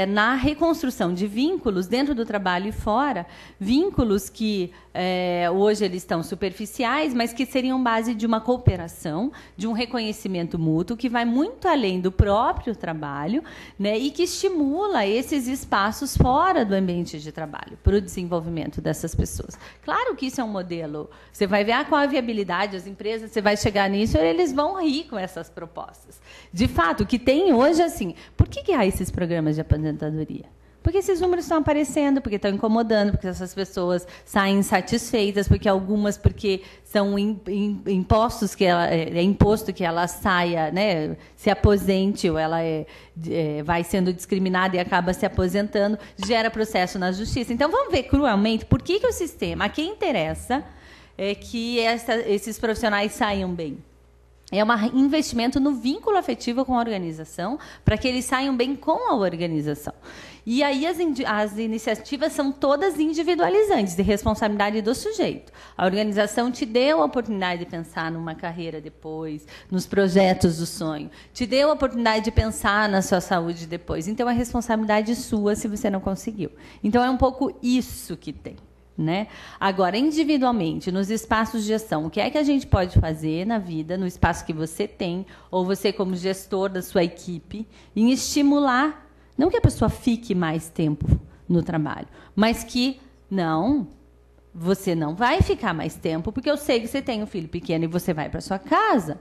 na reconstrução de vínculos dentro do trabalho e fora, vínculos que hoje eles estão superficiais, mas que seriam base de uma cooperação, de um reconhecimento mútuo, que vai muito além do próprio trabalho, né, e que estimula esses espaços fora do ambiente de trabalho para o desenvolvimento dessas pessoas. Claro que isso é um modelo. Você vai ver qual a viabilidade, as empresas, você vai chegar nisso, eles vão rir com essas propostas. De fato, o que tem hoje, assim, por que há esses programas de aposentadoria? Porque esses números estão aparecendo, porque estão incomodando, porque essas pessoas saem insatisfeitas, porque são impostos que é imposto que ela saia, né, se aposente, ou ela vai sendo discriminada e acaba se aposentando, gera processo na justiça. Então, vamos ver cruelmente por que o sistema, a quem interessa que esses profissionais saiam bem. É um investimento no vínculo afetivo com a organização, para que eles saiam bem com a organização. E aí as iniciativas são todas individualizantes, de responsabilidade do sujeito. A organização te deu a oportunidade de pensar numa carreira depois, nos projetos do sonho. Te deu a oportunidade de pensar na sua saúde depois. Então, é responsabilidade sua se você não conseguiu. Então, é um pouco isso que tem. Né? Agora, individualmente, nos espaços de ação, o que é que a gente pode fazer na vida, no espaço que você tem, ou você como gestor da sua equipe, em estimular, não que a pessoa fique mais tempo no trabalho, mas que, não, você não vai ficar mais tempo, porque eu sei que você tem um filho pequeno e você vai para sua casa,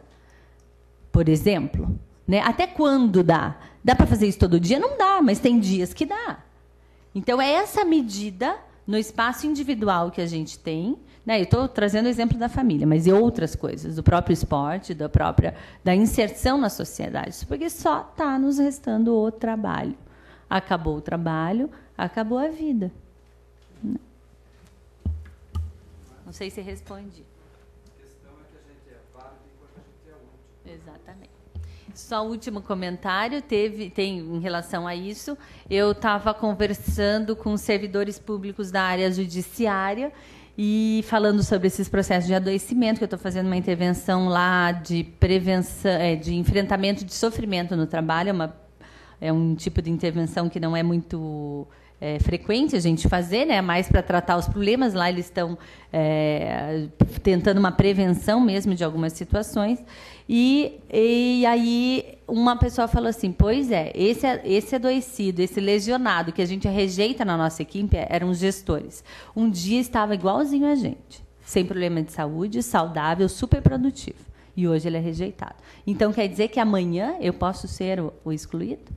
por exemplo. Né? Até quando dá? Dá para fazer isso todo dia? Não dá, mas tem dias que dá. Então, é essa medida no espaço individual que a gente tem, né? Eu estou trazendo o exemplo da família, mas e outras coisas, do próprio esporte, da inserção na sociedade, porque só está nos restando o trabalho. Acabou o trabalho, acabou a vida. Não sei se respondi. A questão é que a gente é válido enquanto a gente é útil. Exatamente. Só o último comentário tem em relação a isso. Eu estava conversando com servidores públicos da área judiciária e falando sobre esses processos de adoecimento, que eu estou fazendo uma intervenção lá de prevenção, de enfrentamento de sofrimento no trabalho. É um tipo de intervenção que não é muito frequente a gente fazer, né? Mais para tratar os problemas. Lá eles estão tentando uma prevenção mesmo de algumas situações. E aí uma pessoa falou assim, pois esse adoecido, esse lesionado que a gente rejeita na nossa equipe eram os gestores. Um dia estava igualzinho a gente, sem problema de saúde, saudável, super produtivo. E hoje ele é rejeitado. Então, quer dizer que amanhã eu posso ser o excluído?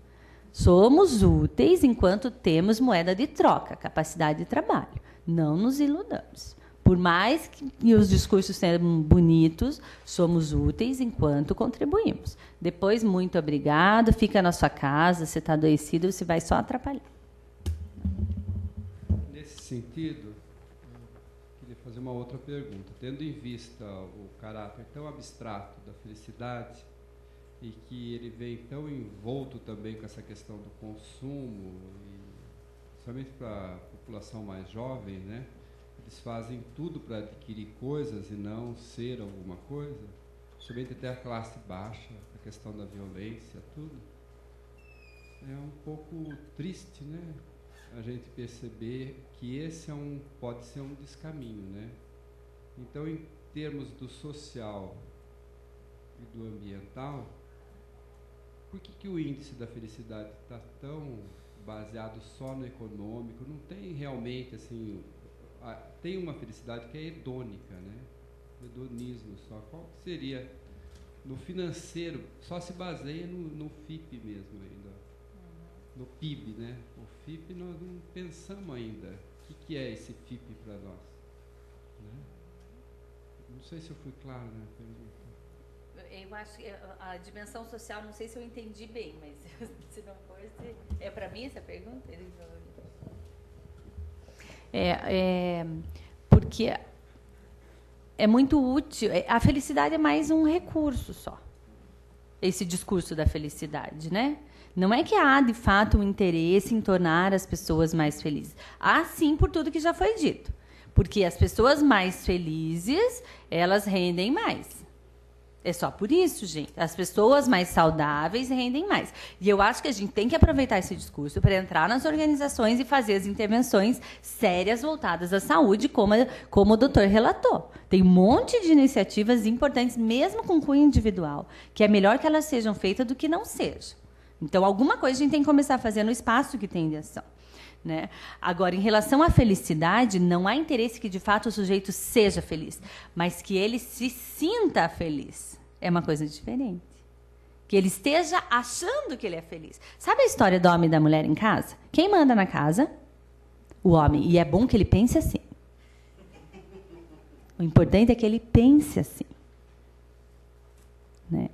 Somos úteis enquanto temos moeda de troca, capacidade de trabalho. Não nos iludamos. Por mais que os discursos sejam bonitos, somos úteis enquanto contribuímos. Depois, muito obrigado, fica na sua casa, você está adoecido, você vai só atrapalhar. Nesse sentido, eu queria fazer uma outra pergunta. Tendo em vista o caráter tão abstrato da felicidade, e que ele vem tão envolto também com essa questão do consumo, e somente para a população mais jovem, né? Eles fazem tudo para adquirir coisas e não ser alguma coisa, somente até a classe baixa, a questão da violência, tudo. É um pouco triste, né? A gente perceber que esse pode ser um descaminho, né? Então, em termos do social e do ambiental, por que o índice da felicidade está tão baseado só no econômico? Não tem realmente, assim, tem uma felicidade que é hedônica, né? hedonismo só. Qual seria, no financeiro, só se baseia no FIP mesmo ainda, no PIB, né? O FIP nós não pensamos ainda. O que é esse FIP para nós? Né? Não sei se eu fui claro na pergunta. Eu acho que a dimensão social, não sei se eu entendi bem, mas se não for, é para mim essa pergunta? Porque é muito útil. A felicidade é mais um recurso só. Esse discurso da felicidade, né? Não é que há, de fato, um interesse em tornar as pessoas mais felizes. Há, sim, por tudo que já foi dito. Porque as pessoas mais felizes, elas rendem mais. É só por isso, gente. As pessoas mais saudáveis rendem mais. E eu acho que a gente tem que aproveitar esse discurso para entrar nas organizações e fazer as intervenções sérias voltadas à saúde, como o doutor relatou. Tem um monte de iniciativas importantes, mesmo com cunho individual, que é melhor que elas sejam feitas do que não sejam. Então, alguma coisa a gente tem que começar a fazer no espaço que tem de ação. Né? Agora, em relação à felicidade, não há interesse que, de fato, o sujeito seja feliz, mas que ele se sinta feliz. É uma coisa diferente. Que ele esteja achando que ele é feliz. Sabe a história do homem e da mulher em casa? Quem manda na casa? O homem. E é bom que ele pense assim. O importante é que ele pense assim. Né?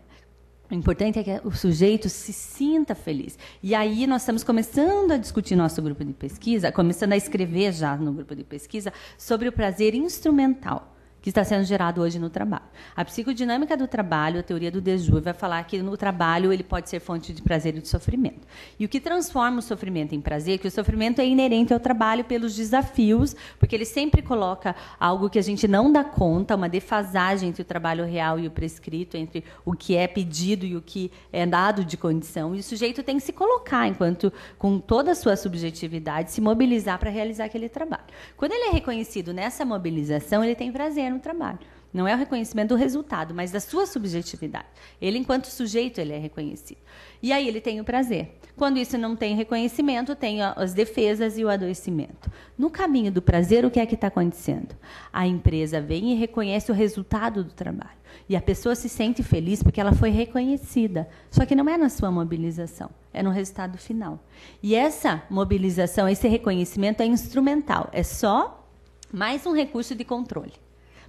O importante é que o sujeito se sinta feliz. E aí nós estamos começando a discutir nosso grupo de pesquisa, começando a escrever já no grupo de pesquisa, sobre o prazer instrumental que está sendo gerado hoje no trabalho. A psicodinâmica do trabalho, a teoria do de Jure, vai falar que no trabalho ele pode ser fonte de prazer e de sofrimento. E o que transforma o sofrimento em prazer é que o sofrimento é inerente ao trabalho pelos desafios, porque ele sempre coloca algo que a gente não dá conta, uma defasagem entre o trabalho real e o prescrito, entre o que é pedido e o que é dado de condição. E o sujeito tem que se colocar, enquanto, com toda a sua subjetividade, se mobilizar para realizar aquele trabalho. Quando ele é reconhecido nessa mobilização, ele tem prazer no trabalho. Não é o reconhecimento do resultado, mas da sua subjetividade. Ele, enquanto sujeito, ele é reconhecido. E aí ele tem o prazer. Quando isso não tem reconhecimento, tem as defesas e o adoecimento. No caminho do prazer, o que é que está acontecendo? A empresa vem e reconhece o resultado do trabalho. E a pessoa se sente feliz porque ela foi reconhecida. Só que não é na sua mobilização, é no resultado final. E essa mobilização, esse reconhecimento é instrumental. É só mais um recurso de controle,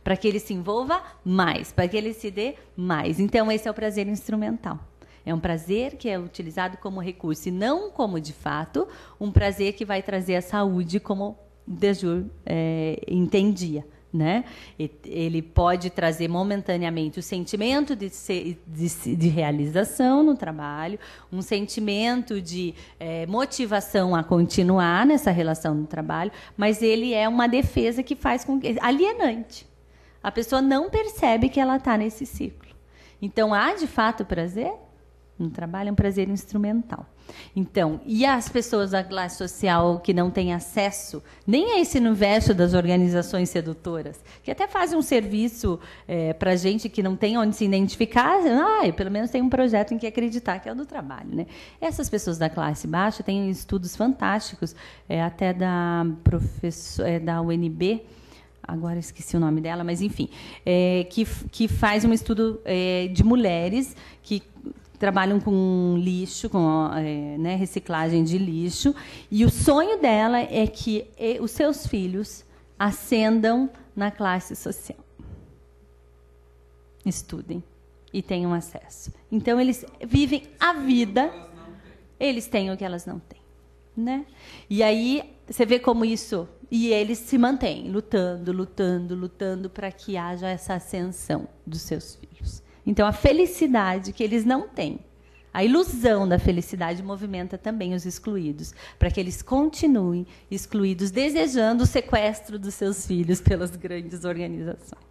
para que ele se envolva mais, para que ele se dê mais. Então, esse é o prazer instrumental. É um prazer que é utilizado como recurso, e não como, de fato, um prazer que vai trazer a saúde, como de Jure entendia. Né? Ele pode trazer momentaneamente o sentimento de realização no trabalho, um sentimento de motivação a continuar nessa relação no trabalho, mas ele é uma defesa que faz com que... alienante. A pessoa não percebe que ela está nesse ciclo. Então, há, de fato, prazer no trabalho, é um prazer instrumental. Então, e as pessoas da classe social que não têm acesso nem a esse universo das organizações sedutoras, que até fazem um serviço para gente que não tem onde se identificar, pelo menos tem um projeto em que acreditar, que é o do trabalho. Né? Essas pessoas da classe baixa têm estudos fantásticos, até da professora da UNB, agora esqueci o nome dela, mas enfim, que faz um estudo de mulheres que trabalham com lixo, com reciclagem de lixo, e o sonho dela é que os seus filhos ascendam na classe social. Estudem e tenham acesso. Então, eles vivem a vida, eles têm o que elas não têm. Né? E aí, você vê como isso... E eles se mantêm lutando, lutando, lutando para que haja essa ascensão dos seus filhos. Então, a felicidade que eles não têm, a ilusão da felicidade movimenta também os excluídos, para que eles continuem excluídos, desejando o sequestro dos seus filhos pelas grandes organizações.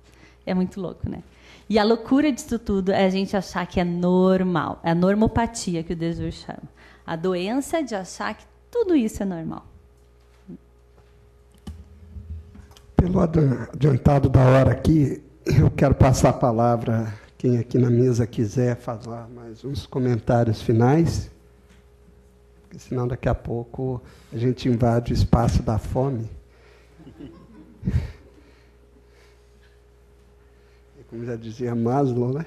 É muito louco, né? E a loucura disso tudo é a gente achar que é normal, é a normopatia que o de Jure chama. A doença de achar que tudo isso é normal. Pelo adiantado da hora aqui, eu quero passar a palavra, quem aqui na mesa quiser fazer mais uns comentários finais, porque senão daqui a pouco a gente invade o espaço da fome. como já dizia Maslow, né?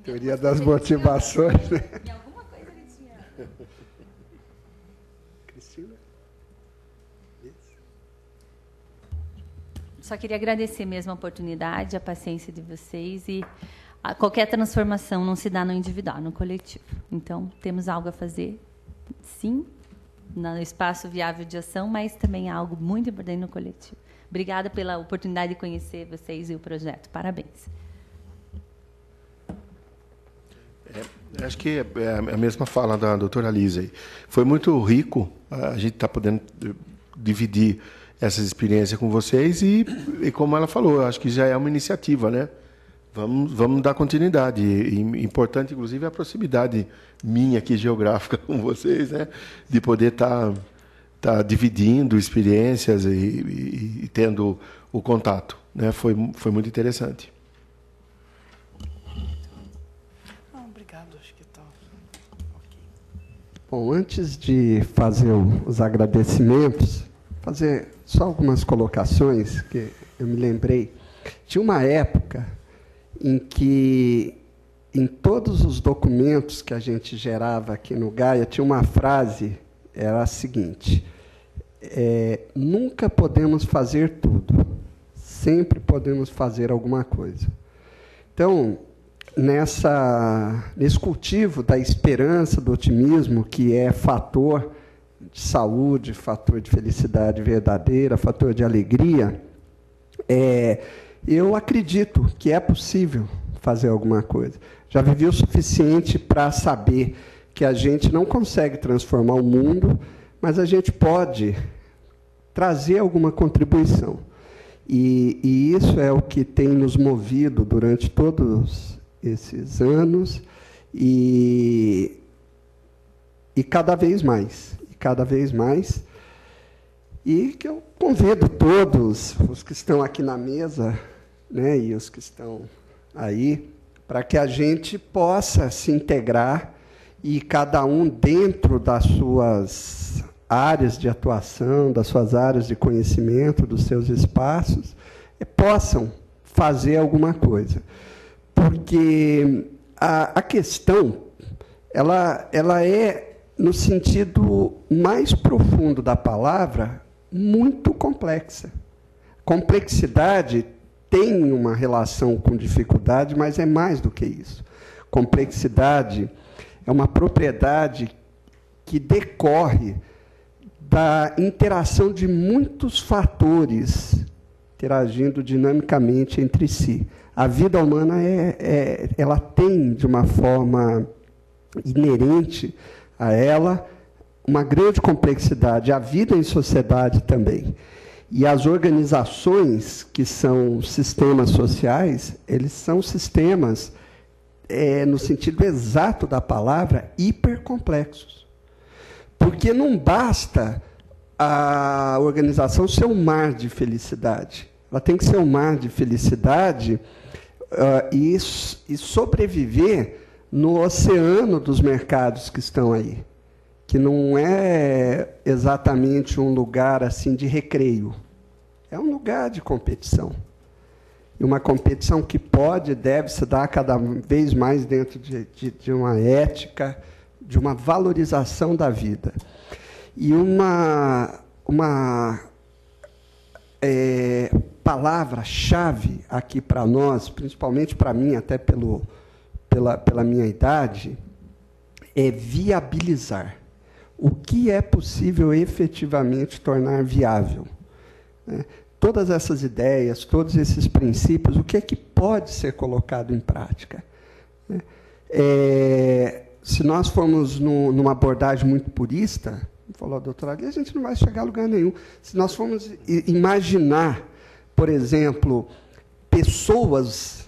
Teoria das motivações. Né? Em alguma coisa ele tinha. Cristina? Só queria agradecer mesmo a oportunidade, a paciência de vocês e qualquer transformação não se dá no individual, no coletivo. Então, temos algo a fazer, sim, no espaço viável de ação, mas também algo muito importante no coletivo. Obrigada pela oportunidade de conhecer vocês e o projeto. Parabéns. Acho que é a mesma fala da doutora Lisa aí. Foi muito rico a gente estar podendo dividir essas experiências com vocês e como ela falou, acho que já é uma iniciativa, né? Vamos dar continuidade. E importante, inclusive, a proximidade minha aqui geográfica com vocês, né? De poder estar dividindo experiências e tendo o contato, né? Foi muito interessante. Obrigado, acho que está ok. Bom, antes de fazer os agradecimentos, fazer só algumas colocações que eu me lembrei. Tinha uma época em que, em todos os documentos que a gente gerava aqui no Gaia, tinha uma frase, era a seguinte: nunca podemos fazer tudo, sempre podemos fazer alguma coisa. Então, nesse cultivo da esperança, do otimismo, que é fator de saúde, fator de felicidade verdadeira, fator de alegria, eu acredito que é possível fazer alguma coisa. Já vivi o suficiente para saber que a gente não consegue transformar o mundo, mas a gente pode trazer alguma contribuição. E isso é o que tem nos movido durante todos esses anos e cada vez mais. E que eu convido todos os que estão aqui na mesa, né, e os que estão aí, para que a gente possa se integrar e cada um dentro das suas áreas de atuação, das suas áreas de conhecimento, dos seus espaços, possam fazer alguma coisa. Porque a questão, ela é, no sentido mais profundo da palavra, muito complexa. Complexidade tem uma relação com dificuldade, mas é mais do que isso. Complexidade é uma propriedade que decorre da interação de muitos fatores interagindo dinamicamente entre si. A vida humana ela tem, de uma forma inerente a ela, uma grande complexidade. A vida em sociedade também. E as organizações, que são sistemas sociais, eles são sistemas, no sentido exato da palavra, hipercomplexos. Porque não basta a organização ser um mar de felicidade. Ela tem que ser um mar de felicidade e sobreviver no oceano dos mercados que estão aí, que não é exatamente um lugar assim de recreio. É um lugar de competição. E uma competição que pode e deve se dar cada vez mais dentro de uma ética, de uma valorização da vida. E uma palavra-chave aqui para nós, principalmente para mim, até pela minha idade, é viabilizar. O que é possível efetivamente tornar viável? Todas essas ideias, todos esses princípios, o que é que pode ser colocado em prática? Se nós formos numa abordagem muito purista, falou a doutora Ali, a gente não vai chegar a lugar nenhum. Se nós formos imaginar, por exemplo, pessoas,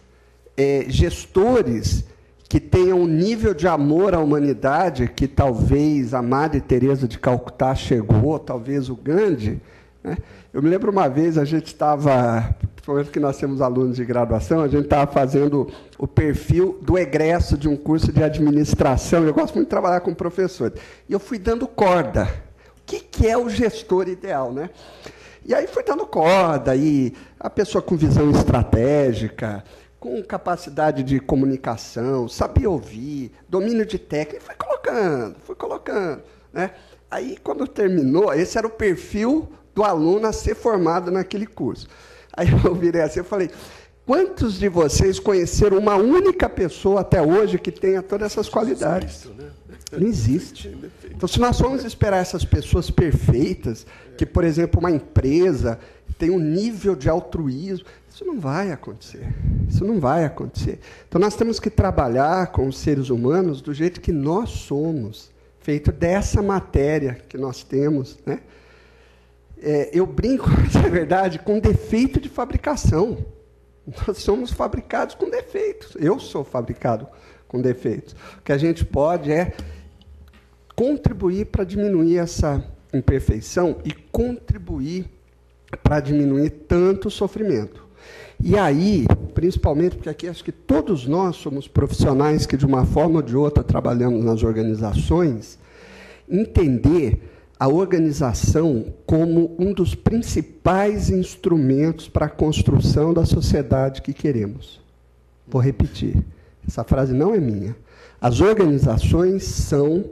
gestores, que tenham um nível de amor à humanidade que talvez a Madre Teresa de Calcutá chegou, talvez o Gandhi, né? Eu me lembro uma vez, a gente estava, principalmente que nós temos alunos de graduação, a gente estava fazendo o perfil do egresso de um curso de administração. Eu gosto muito de trabalhar com professores. E eu fui dando corda. O que é o gestor ideal, né? E aí foi dando corda, e a pessoa com visão estratégica, com capacidade de comunicação, sabia ouvir, domínio de técnica, foi colocando. Né? Aí, quando terminou, esse era o perfil do aluno a ser formado naquele curso. Aí eu virei assim, eu falei, quantos de vocês conheceram uma única pessoa até hoje que tenha todas essas qualidades? Não existe. Então, se nós formos esperar essas pessoas perfeitas, que, por exemplo, uma empresa tem um nível de altruísmo, isso não vai acontecer. Isso não vai acontecer. Então, nós temos que trabalhar com os seres humanos do jeito que nós somos, feito dessa matéria que nós temos. Né? Eu brinco, na verdade, com defeito de fabricação. Nós somos fabricados com defeitos. Eu sou fabricado com defeitos. O que a gente pode é contribuir para diminuir essa imperfeição e contribuir para diminuir tanto o sofrimento. E aí, principalmente, porque aqui acho que todos nós somos profissionais que, de uma forma ou de outra, trabalhamos nas organizações, entender a organização como um dos principais instrumentos para a construção da sociedade que queremos. Vou repetir, essa frase não é minha. As organizações são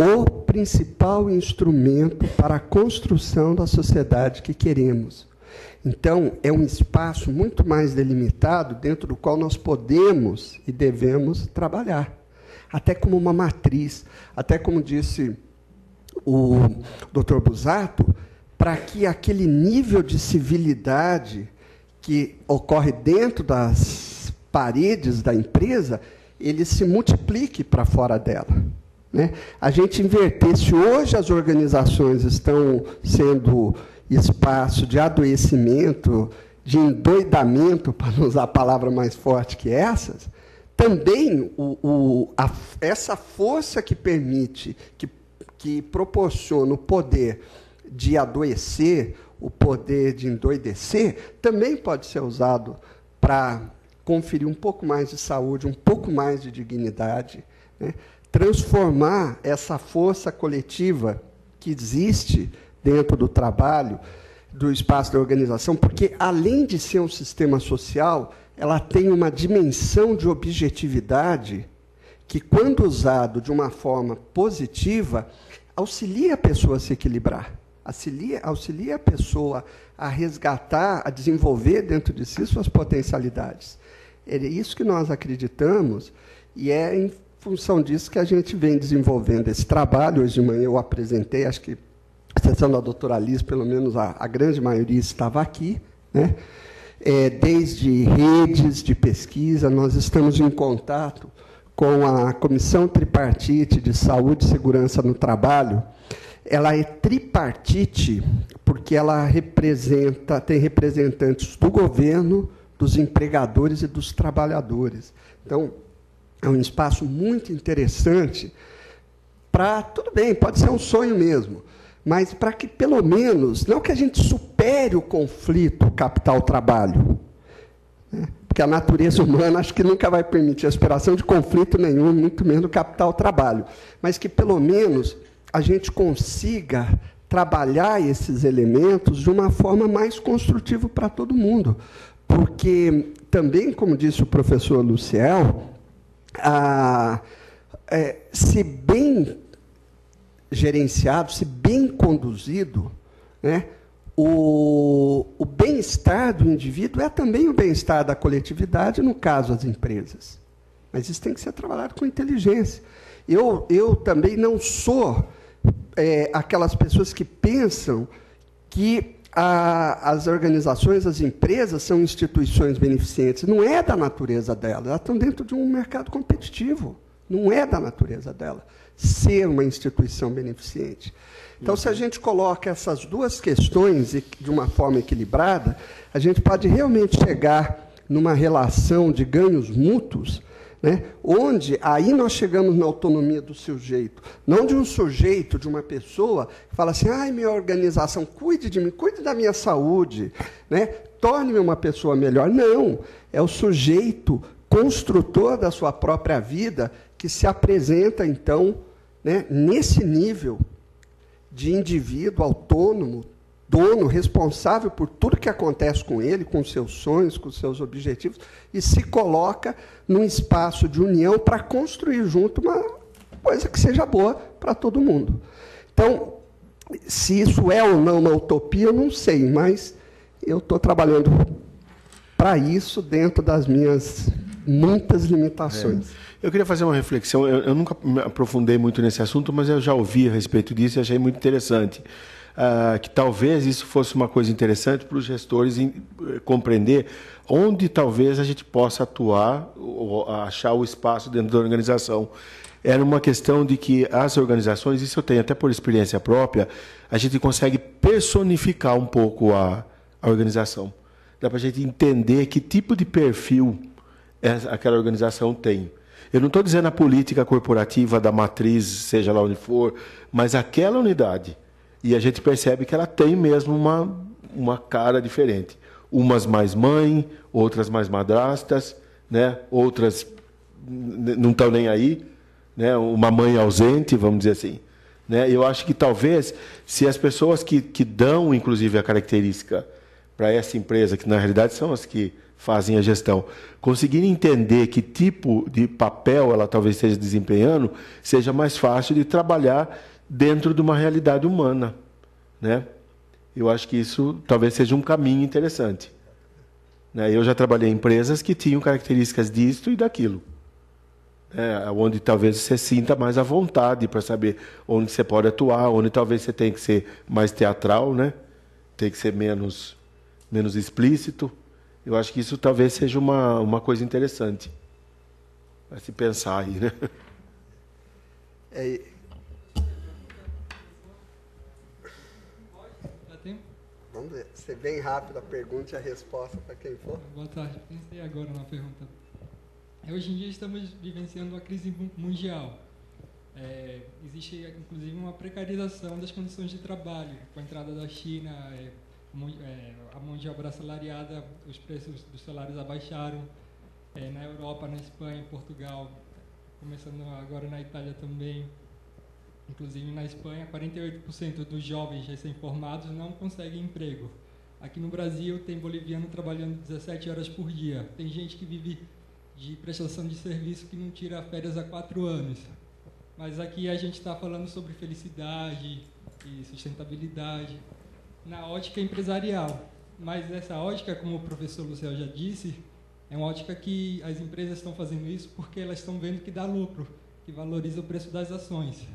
o principal instrumento para a construção da sociedade que queremos. Então, é um espaço muito mais delimitado dentro do qual nós podemos e devemos trabalhar. Até como uma matriz, até como disse o Dr. Busato, para que aquele nível de civilidade que ocorre dentro das paredes da empresa, ele se multiplique para fora dela. Né? A gente inverter, se hoje as organizações estão sendo espaço de adoecimento, de endoidamento, para não usar a palavra mais forte que essas, também essa força que permite, que proporciona o poder de adoecer, o poder de endoidecer, também pode ser usado para conferir um pouco mais de saúde, um pouco mais de dignidade, né? Transformar essa força coletiva que existe dentro do trabalho, do espaço da organização, porque, além de ser um sistema social, ela tem uma dimensão de objetividade que, quando usado de uma forma positiva, auxilia a pessoa a se equilibrar, auxilia a pessoa a resgatar, a desenvolver dentro de si suas potencialidades. É isso que nós acreditamos, e é em função disso que a gente vem desenvolvendo esse trabalho. Hoje de manhã eu apresentei, acho que a sessão da doutora Liz, pelo menos a grande maioria estava aqui, né? Desde redes de pesquisa, nós estamos em contato com a Comissão Tripartite de Saúde e Segurança no Trabalho. Ela é tripartite porque ela tem representantes do governo, dos empregadores e dos trabalhadores. Então, é um espaço muito interessante para, tudo bem, pode ser um sonho mesmo, mas para que, pelo menos, não que a gente supere o conflito capital-trabalho, né? Porque a natureza humana acho que nunca vai permitir a superação de conflito nenhum, muito menos do capital-trabalho, mas que, pelo menos, a gente consiga trabalhar esses elementos de uma forma mais construtiva para todo mundo. Porque, também, como disse o professor Luciel, se bem gerenciado, se bem conduzido, né, o bem-estar do indivíduo é também o bem-estar da coletividade, no caso, as empresas. Mas isso tem que ser trabalhado com inteligência. Eu também não sou aquelas pessoas que pensam que as organizações, as empresas, são instituições beneficentes. Não é da natureza delas. Elas estão dentro de um mercado competitivo. Não é da natureza dela ser uma instituição beneficente. Então, se a gente coloca essas duas questões de uma forma equilibrada, a gente pode realmente chegar numa relação de ganhos mútuos, né, onde aí nós chegamos na autonomia do sujeito, não de um sujeito, de uma pessoa, que fala assim, ai, minha organização, cuide de mim, cuide da minha saúde, né, torne-me uma pessoa melhor. Não, é o sujeito construtor da sua própria vida que se apresenta, então, né, nesse nível de indivíduo autônomo, dono, responsável por tudo que acontece com ele, com seus sonhos, com seus objetivos, e se coloca num espaço de união para construir junto uma coisa que seja boa para todo mundo. Então, se isso é ou não uma utopia, eu não sei, mas eu estou trabalhando para isso dentro das minhas muitas limitações. Eu queria fazer uma reflexão. Eu nunca me aprofundei muito nesse assunto, mas eu já ouvi a respeito disso e achei muito interessante. Que talvez isso fosse uma coisa interessante para os gestores compreender onde talvez a gente possa atuar ou achar o espaço dentro da organização. Era uma questão de que as organizações, isso eu tenho até por experiência própria, a gente consegue personificar um pouco a organização. Dá para a gente entender que tipo de perfil aquela organização tem. Eu não estou dizendo a política corporativa da matriz, seja lá onde for, mas aquela unidade. E a gente percebe que ela tem mesmo uma cara diferente. Umas mais mãe, outras mais madrastas, né? Outras não estão nem aí, né? Uma mãe ausente, vamos dizer assim. Né? Eu acho que talvez, se as pessoas que dão, inclusive, a característica para essa empresa, que na realidade são as que fazem a gestão, conseguirem entender que tipo de papel ela talvez esteja desempenhando, seja mais fácil de trabalhar dentro de uma realidade humana, né? Eu acho que isso talvez seja um caminho interessante. Né? Eu já trabalhei em empresas que tinham características disto e daquilo, onde talvez você sinta mais à vontade para saber onde você pode atuar, onde talvez você tenha que ser mais teatral, né? Tem que ser menos explícito. Eu acho que isso talvez seja uma coisa interessante para se pensar aí, né? Vamos ver, ser bem rápido a pergunta e a resposta para quem for. Boa tarde, pensei agora na pergunta. Hoje em dia estamos vivenciando uma crise mundial. Existe, inclusive, uma precarização das condições de trabalho. Com a entrada da China, a mão de obra assalariada, os preços dos salários abaixaram. Na Europa, na Espanha, em Portugal, começando agora na Itália também. Inclusive, na Espanha, 48% dos jovens recém-formados não conseguem emprego. Aqui no Brasil, tem boliviano trabalhando 17 horas por dia. Tem gente que vive de prestação de serviço que não tira férias há 4 anos. Mas aqui a gente está falando sobre felicidade e sustentabilidade na ótica empresarial. Mas essa ótica, como o professor Luciel já disse, é uma ótica que as empresas estão fazendo isso porque elas estão vendo que dá lucro, que valoriza o preço das ações.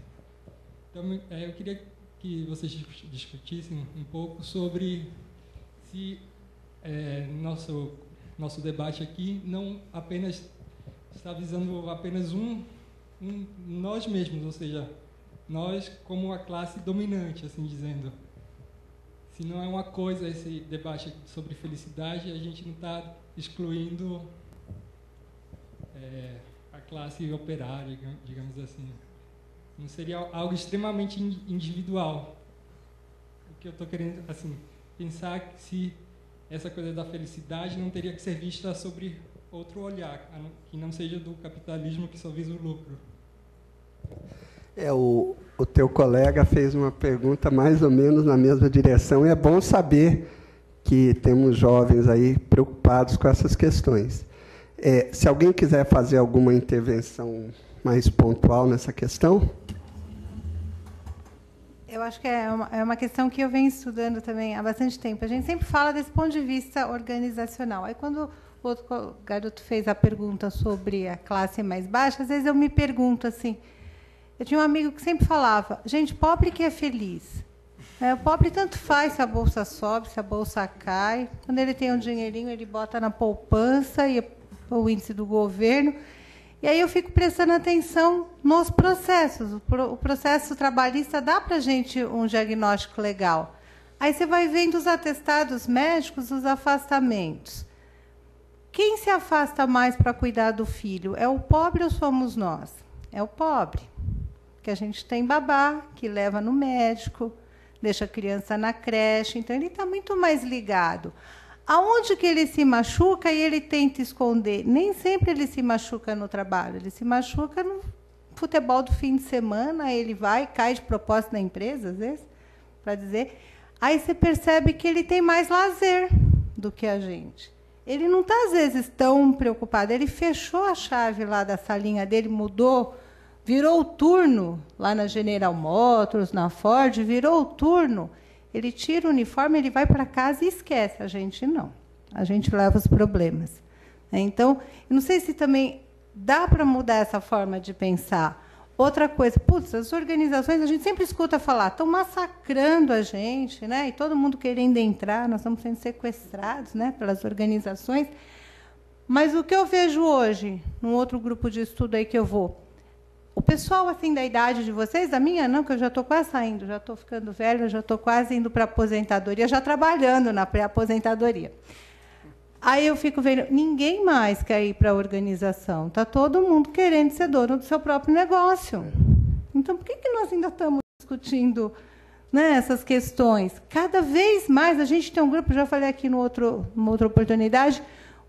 Então, eu queria que vocês discutissem um pouco sobre se nosso debate aqui não apenas está visando apenas nós mesmos, ou seja, nós como a classe dominante, assim dizendo. Se não é uma coisa esse debate sobre felicidade, a gente não está excluindo a classe operária, digamos assim. Não seria algo extremamente individual. O que eu estou querendo, assim, pensar que se essa coisa da felicidade não teria que ser vista sobre outro olhar, que não seja do capitalismo que só visa o lucro. O teu colega fez uma pergunta mais ou menos na mesma direção, e é bom saber que temos jovens aí preocupados com essas questões. Se alguém quiser fazer alguma intervenção mais pontual nessa questão? Eu acho que é uma questão que eu venho estudando também há bastante tempo. A gente sempre fala desse ponto de vista organizacional. Aí, quando o outro garoto fez a pergunta sobre a classe mais baixa, às vezes eu me pergunto assim, eu tinha um amigo que sempre falava, gente, pobre que é feliz. O pobre tanto faz se a bolsa sobe, se a bolsa cai. Quando ele tem um dinheirinho, ele bota na poupança e o índice do governo. E aí eu fico prestando atenção nos processos. O processo trabalhista dá para a gente um diagnóstico legal. Aí você vai vendo os atestados médicos, os afastamentos. Quem se afasta mais para cuidar do filho? É o pobre ou somos nós? É o pobre. Que a gente tem babá, que leva no médico, deixa a criança na creche. Então, ele está muito mais ligado. Aonde que ele se machuca e ele tenta esconder? Nem sempre ele se machuca no trabalho, ele se machuca no futebol do fim de semana, ele vai, cai de propósito na empresa, às vezes, para dizer. aí você percebe que ele tem mais lazer do que a gente. Ele não está, às vezes, tão preocupado. Ele fechou a chave lá da salinha dele, mudou, virou o turno lá na General Motors, na Ford, virou o turno. Ele tira o uniforme, ele vai para casa e esquece. A gente não. A gente leva os problemas. Então, eu não sei se também dá para mudar essa forma de pensar. Outra coisa, putz, as organizações, a gente sempre escuta falar, estão massacrando a gente, né? E todo mundo querendo entrar, nós estamos sendo sequestrados, né, pelas organizações. Mas o que eu vejo hoje, num outro grupo de estudo aí que eu vou, o pessoal assim da idade de vocês, a minha não, que eu já estou quase saindo, já estou ficando velha, já estou quase indo para a aposentadoria, já trabalhando na pré-aposentadoria. Aí eu fico vendo, ninguém mais quer ir para a organização. Está todo mundo querendo ser dono do seu próprio negócio. Então, por que nós ainda estamos discutindo, né, essas questões? Cada vez mais, a gente tem um grupo, já falei aqui numa outra oportunidade,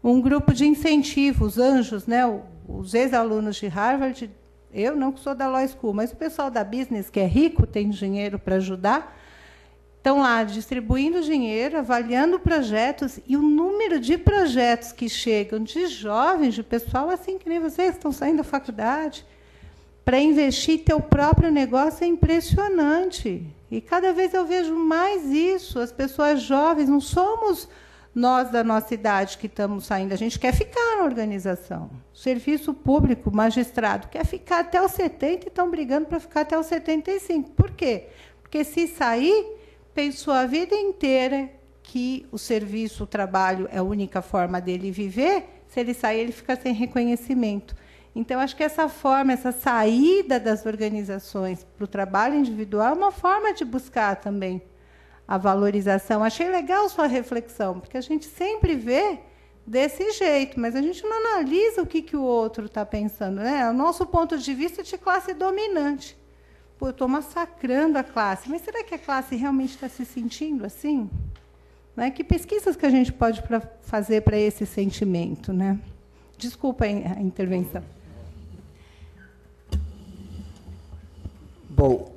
um grupo de incentivo, os anjos, né, os ex-alunos de Harvard, eu não sou da Law School, mas o pessoal da business, que é rico, tem dinheiro para ajudar, estão lá distribuindo dinheiro, avaliando projetos, e o número de projetos que chegam de jovens, de pessoal assim que nem vocês, que estão saindo da faculdade, para investir em ter o próprio negócio é impressionante. E cada vez eu vejo mais isso. As pessoas jovens, não somos nós da nossa idade que estamos saindo, a gente quer ficar na organização. O serviço público, magistrado, quer ficar até os 70 e estão brigando para ficar até os 75. Por quê? Porque se sair, pensou a vida inteira que o serviço, o trabalho é a única forma dele viver, se ele sair, ele fica sem reconhecimento. Então, acho que essa forma, essa saída das organizações para o trabalho individual é uma forma de buscar também a valorização. Achei legal sua reflexão, porque a gente sempre vê desse jeito, mas a gente não analisa o que o outro está pensando, né? O nosso ponto de vista é de classe dominante. Pô, eu estou massacrando a classe. Mas será que a classe realmente está se sentindo assim? Né? Que pesquisas que a gente pode fazer para esse sentimento? Né? Desculpa a intervenção. Bom,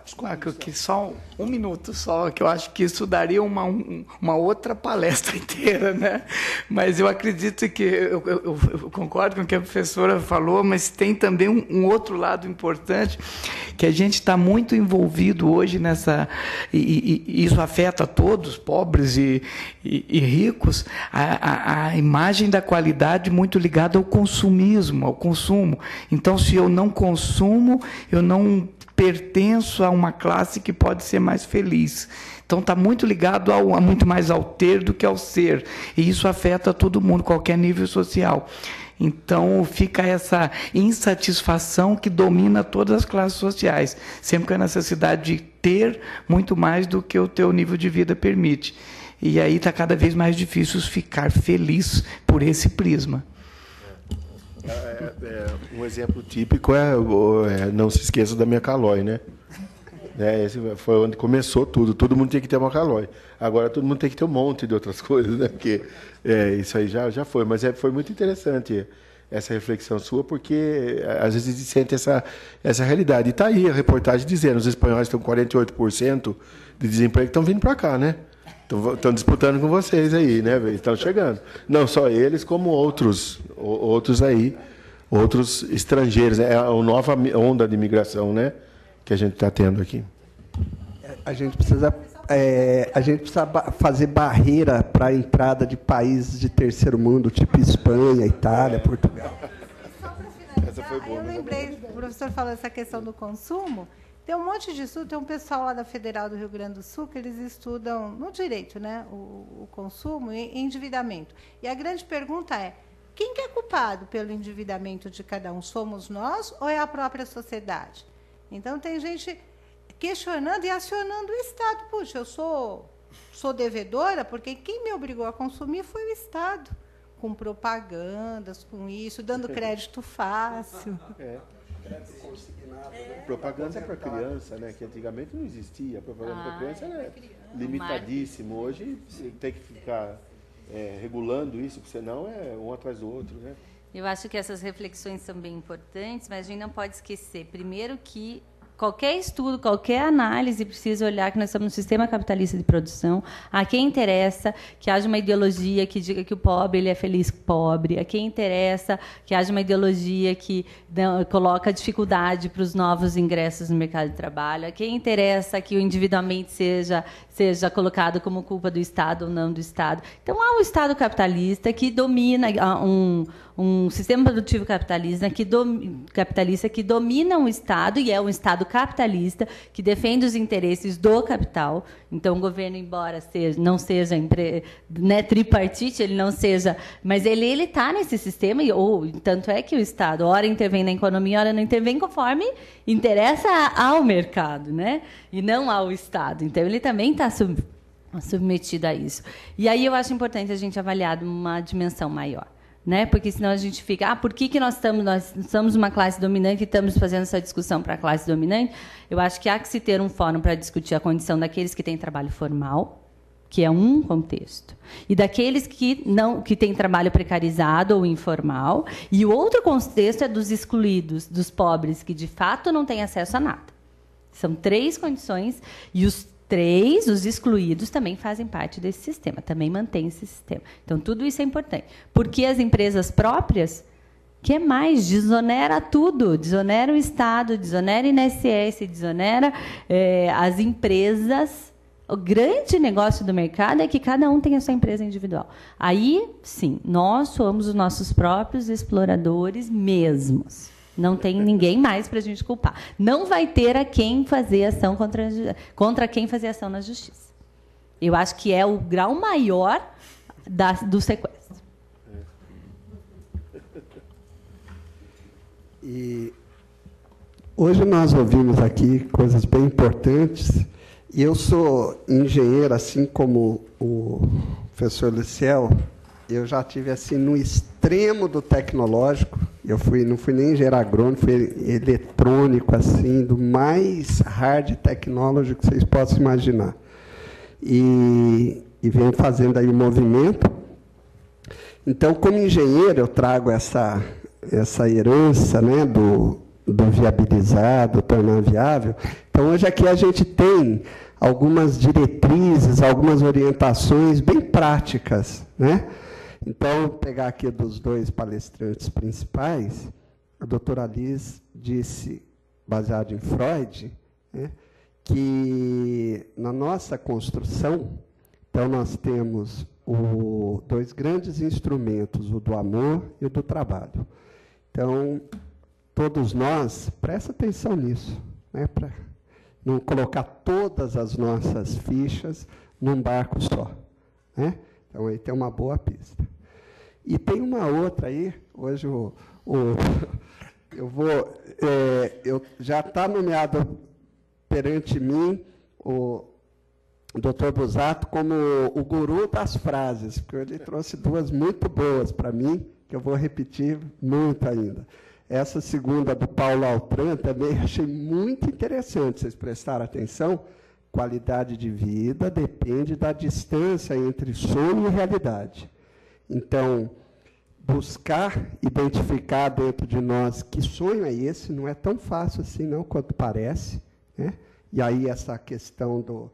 Desculpa, que só um minuto só, que eu acho que isso daria uma outra palestra inteira, né? Mas eu acredito que eu concordo com o que a professora falou, mas tem também um outro lado importante, que a gente está muito envolvido hoje nessa, e isso afeta todos, pobres e ricos, a imagem da qualidade muito ligada ao consumismo, ao consumo. Então, se eu não consumo, eu não pertenço a uma classe que pode ser mais feliz. Então, está muito ligado muito mais ao ter do que ao ser. E isso afeta todo mundo, qualquer nível social. Então, fica essa insatisfação que domina todas as classes sociais, sempre com a necessidade de ter muito mais do que o teu nível de vida permite. E aí está cada vez mais difícil ficar feliz por esse prisma. Um exemplo típico é não se esqueça da minha Calói, né? Esse foi onde começou tudo. Todo mundo tinha que ter uma Calói. Agora todo mundo tem que ter um monte de outras coisas, né? Porque isso aí já foi. Mas foi muito interessante essa reflexão sua, porque às vezes a gente sente essa realidade. E está aí a reportagem dizendo: os espanhóis estão com 48% de desemprego, estão vindo para cá, né? Estão disputando com vocês aí, né? Estão chegando. Não só eles, como outros aí, outros estrangeiros. É a nova onda de imigração, né, que a gente está tendo aqui. A gente precisa fazer barreira para a entrada de países de terceiro mundo, tipo Espanha, Itália, Portugal. Só para finalizar, essa foi boa, eu lembrei, o professor falou essa questão do consumo. Tem um monte de estudo, tem um pessoal lá da Federal do Rio Grande do Sul que eles estudam no direito, né, o consumo e endividamento. E a grande pergunta é: quem que é culpado pelo endividamento de cada um? Somos nós ou é a própria sociedade? Então, tem gente questionando e acionando o Estado. Puxa, eu sou devedora porque quem me obrigou a consumir foi o Estado, com propagandas, com isso, dando crédito fácil. Propaganda para criança, né? Que antigamente não existia. A propaganda para criança era limitadíssimo. Hoje tem que ficar regulando isso, porque senão é um atrás do outro, né? Eu acho que essas reflexões são bem importantes, mas a gente não pode esquecer, primeiro, que qualquer estudo, qualquer análise precisa olhar que nós estamos num sistema capitalista de produção. A quem interessa que haja uma ideologia que diga que o pobre ele é feliz pobre. A quem interessa que haja uma ideologia que coloca dificuldade para os novos ingressos no mercado de trabalho. A quem interessa que o individualmente seja colocado como culpa do Estado ou não do Estado. Então, há um Estado capitalista que domina um sistema produtivo capitalista que domina um Estado, e é um Estado capitalista, que defende os interesses do capital. Então, o governo, embora não seja tripartite, ele não seja... Mas ele está nesse sistema, tanto é que o Estado, ora intervém na economia, ora não intervém, conforme interessa ao mercado, né? E não ao Estado. Então, ele também está submetido a isso. E aí eu acho importante a gente avaliar uma dimensão maior. Né? Porque senão a gente fica, por que nós somos uma classe dominante e estamos fazendo essa discussão para a classe dominante? Eu acho que há que se ter um fórum para discutir a condição daqueles que têm trabalho formal, que é um contexto, e daqueles que têm trabalho precarizado ou informal, e o outro contexto é dos excluídos, dos pobres, que de fato não têm acesso a nada. São 3 condições, e os excluídos também fazem parte desse sistema, também mantêm esse sistema. Então, tudo isso é importante. Porque as empresas próprias, que mais? Desonera tudo. Desonera o Estado, desonera o INSS, desonera as empresas. O grande negócio do mercado é que cada um tem a sua empresa individual. Aí, sim, nós somos os nossos próprios exploradores mesmos. Não tem ninguém mais para a gente culpar. Não vai ter a quem fazer ação contra quem fazer ação na justiça. Eu acho que é o grau maior do sequestro. E hoje nós ouvimos aqui coisas bem importantes. E eu sou engenheiro, assim como o professor Liciel. Eu já tive assim no extremo do tecnológico. Eu não fui nem engenheiro agrônomo, fui eletrônico, assim, do mais hard technology que vocês possam imaginar. E venho fazendo aí o movimento. Então, como engenheiro, eu trago essa herança, né, do viabilizar, do tornar viável. Então, hoje aqui a gente tem algumas diretrizes, algumas orientações bem práticas, né? Então, vou pegar aqui dos 2 palestrantes principais. A doutora Liz disse, baseado em Freud, né, que na nossa construção, então, nós temos 2 grandes instrumentos, o do amor e o do trabalho. Então, todos nós, presta atenção nisso, né, para não colocar todas as nossas fichas num barco só, né? Então, aí tem uma boa pista. E tem uma outra aí, hoje já está nomeado perante mim o Dr. Busato como o guru das frases, porque ele trouxe 2 muito boas para mim, que eu vou repetir muito ainda. Essa segunda do Paulo Altran também achei muito interessante, vocês prestaram atenção. Qualidade de vida depende da distância entre sonho e realidade. Então, buscar identificar dentro de nós que sonho é esse, não é tão fácil assim, não, quanto parece, né? E aí essa questão do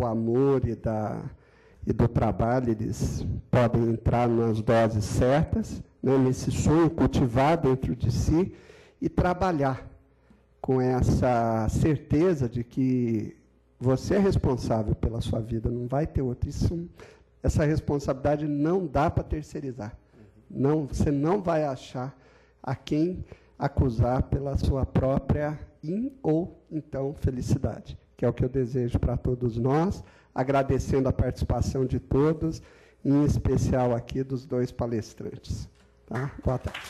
amor e do trabalho, eles podem entrar nas doses certas, né, nesse sonho, cultivar dentro de si e trabalhar com essa certeza de que você é responsável pela sua vida, não vai ter outro. Essa responsabilidade não dá para terceirizar. Não, você não vai achar a quem acusar pela sua própria ou, então, felicidade, que é o que eu desejo para todos nós, agradecendo a participação de todos, em especial aqui dos 2 palestrantes. Tá? Boa tarde.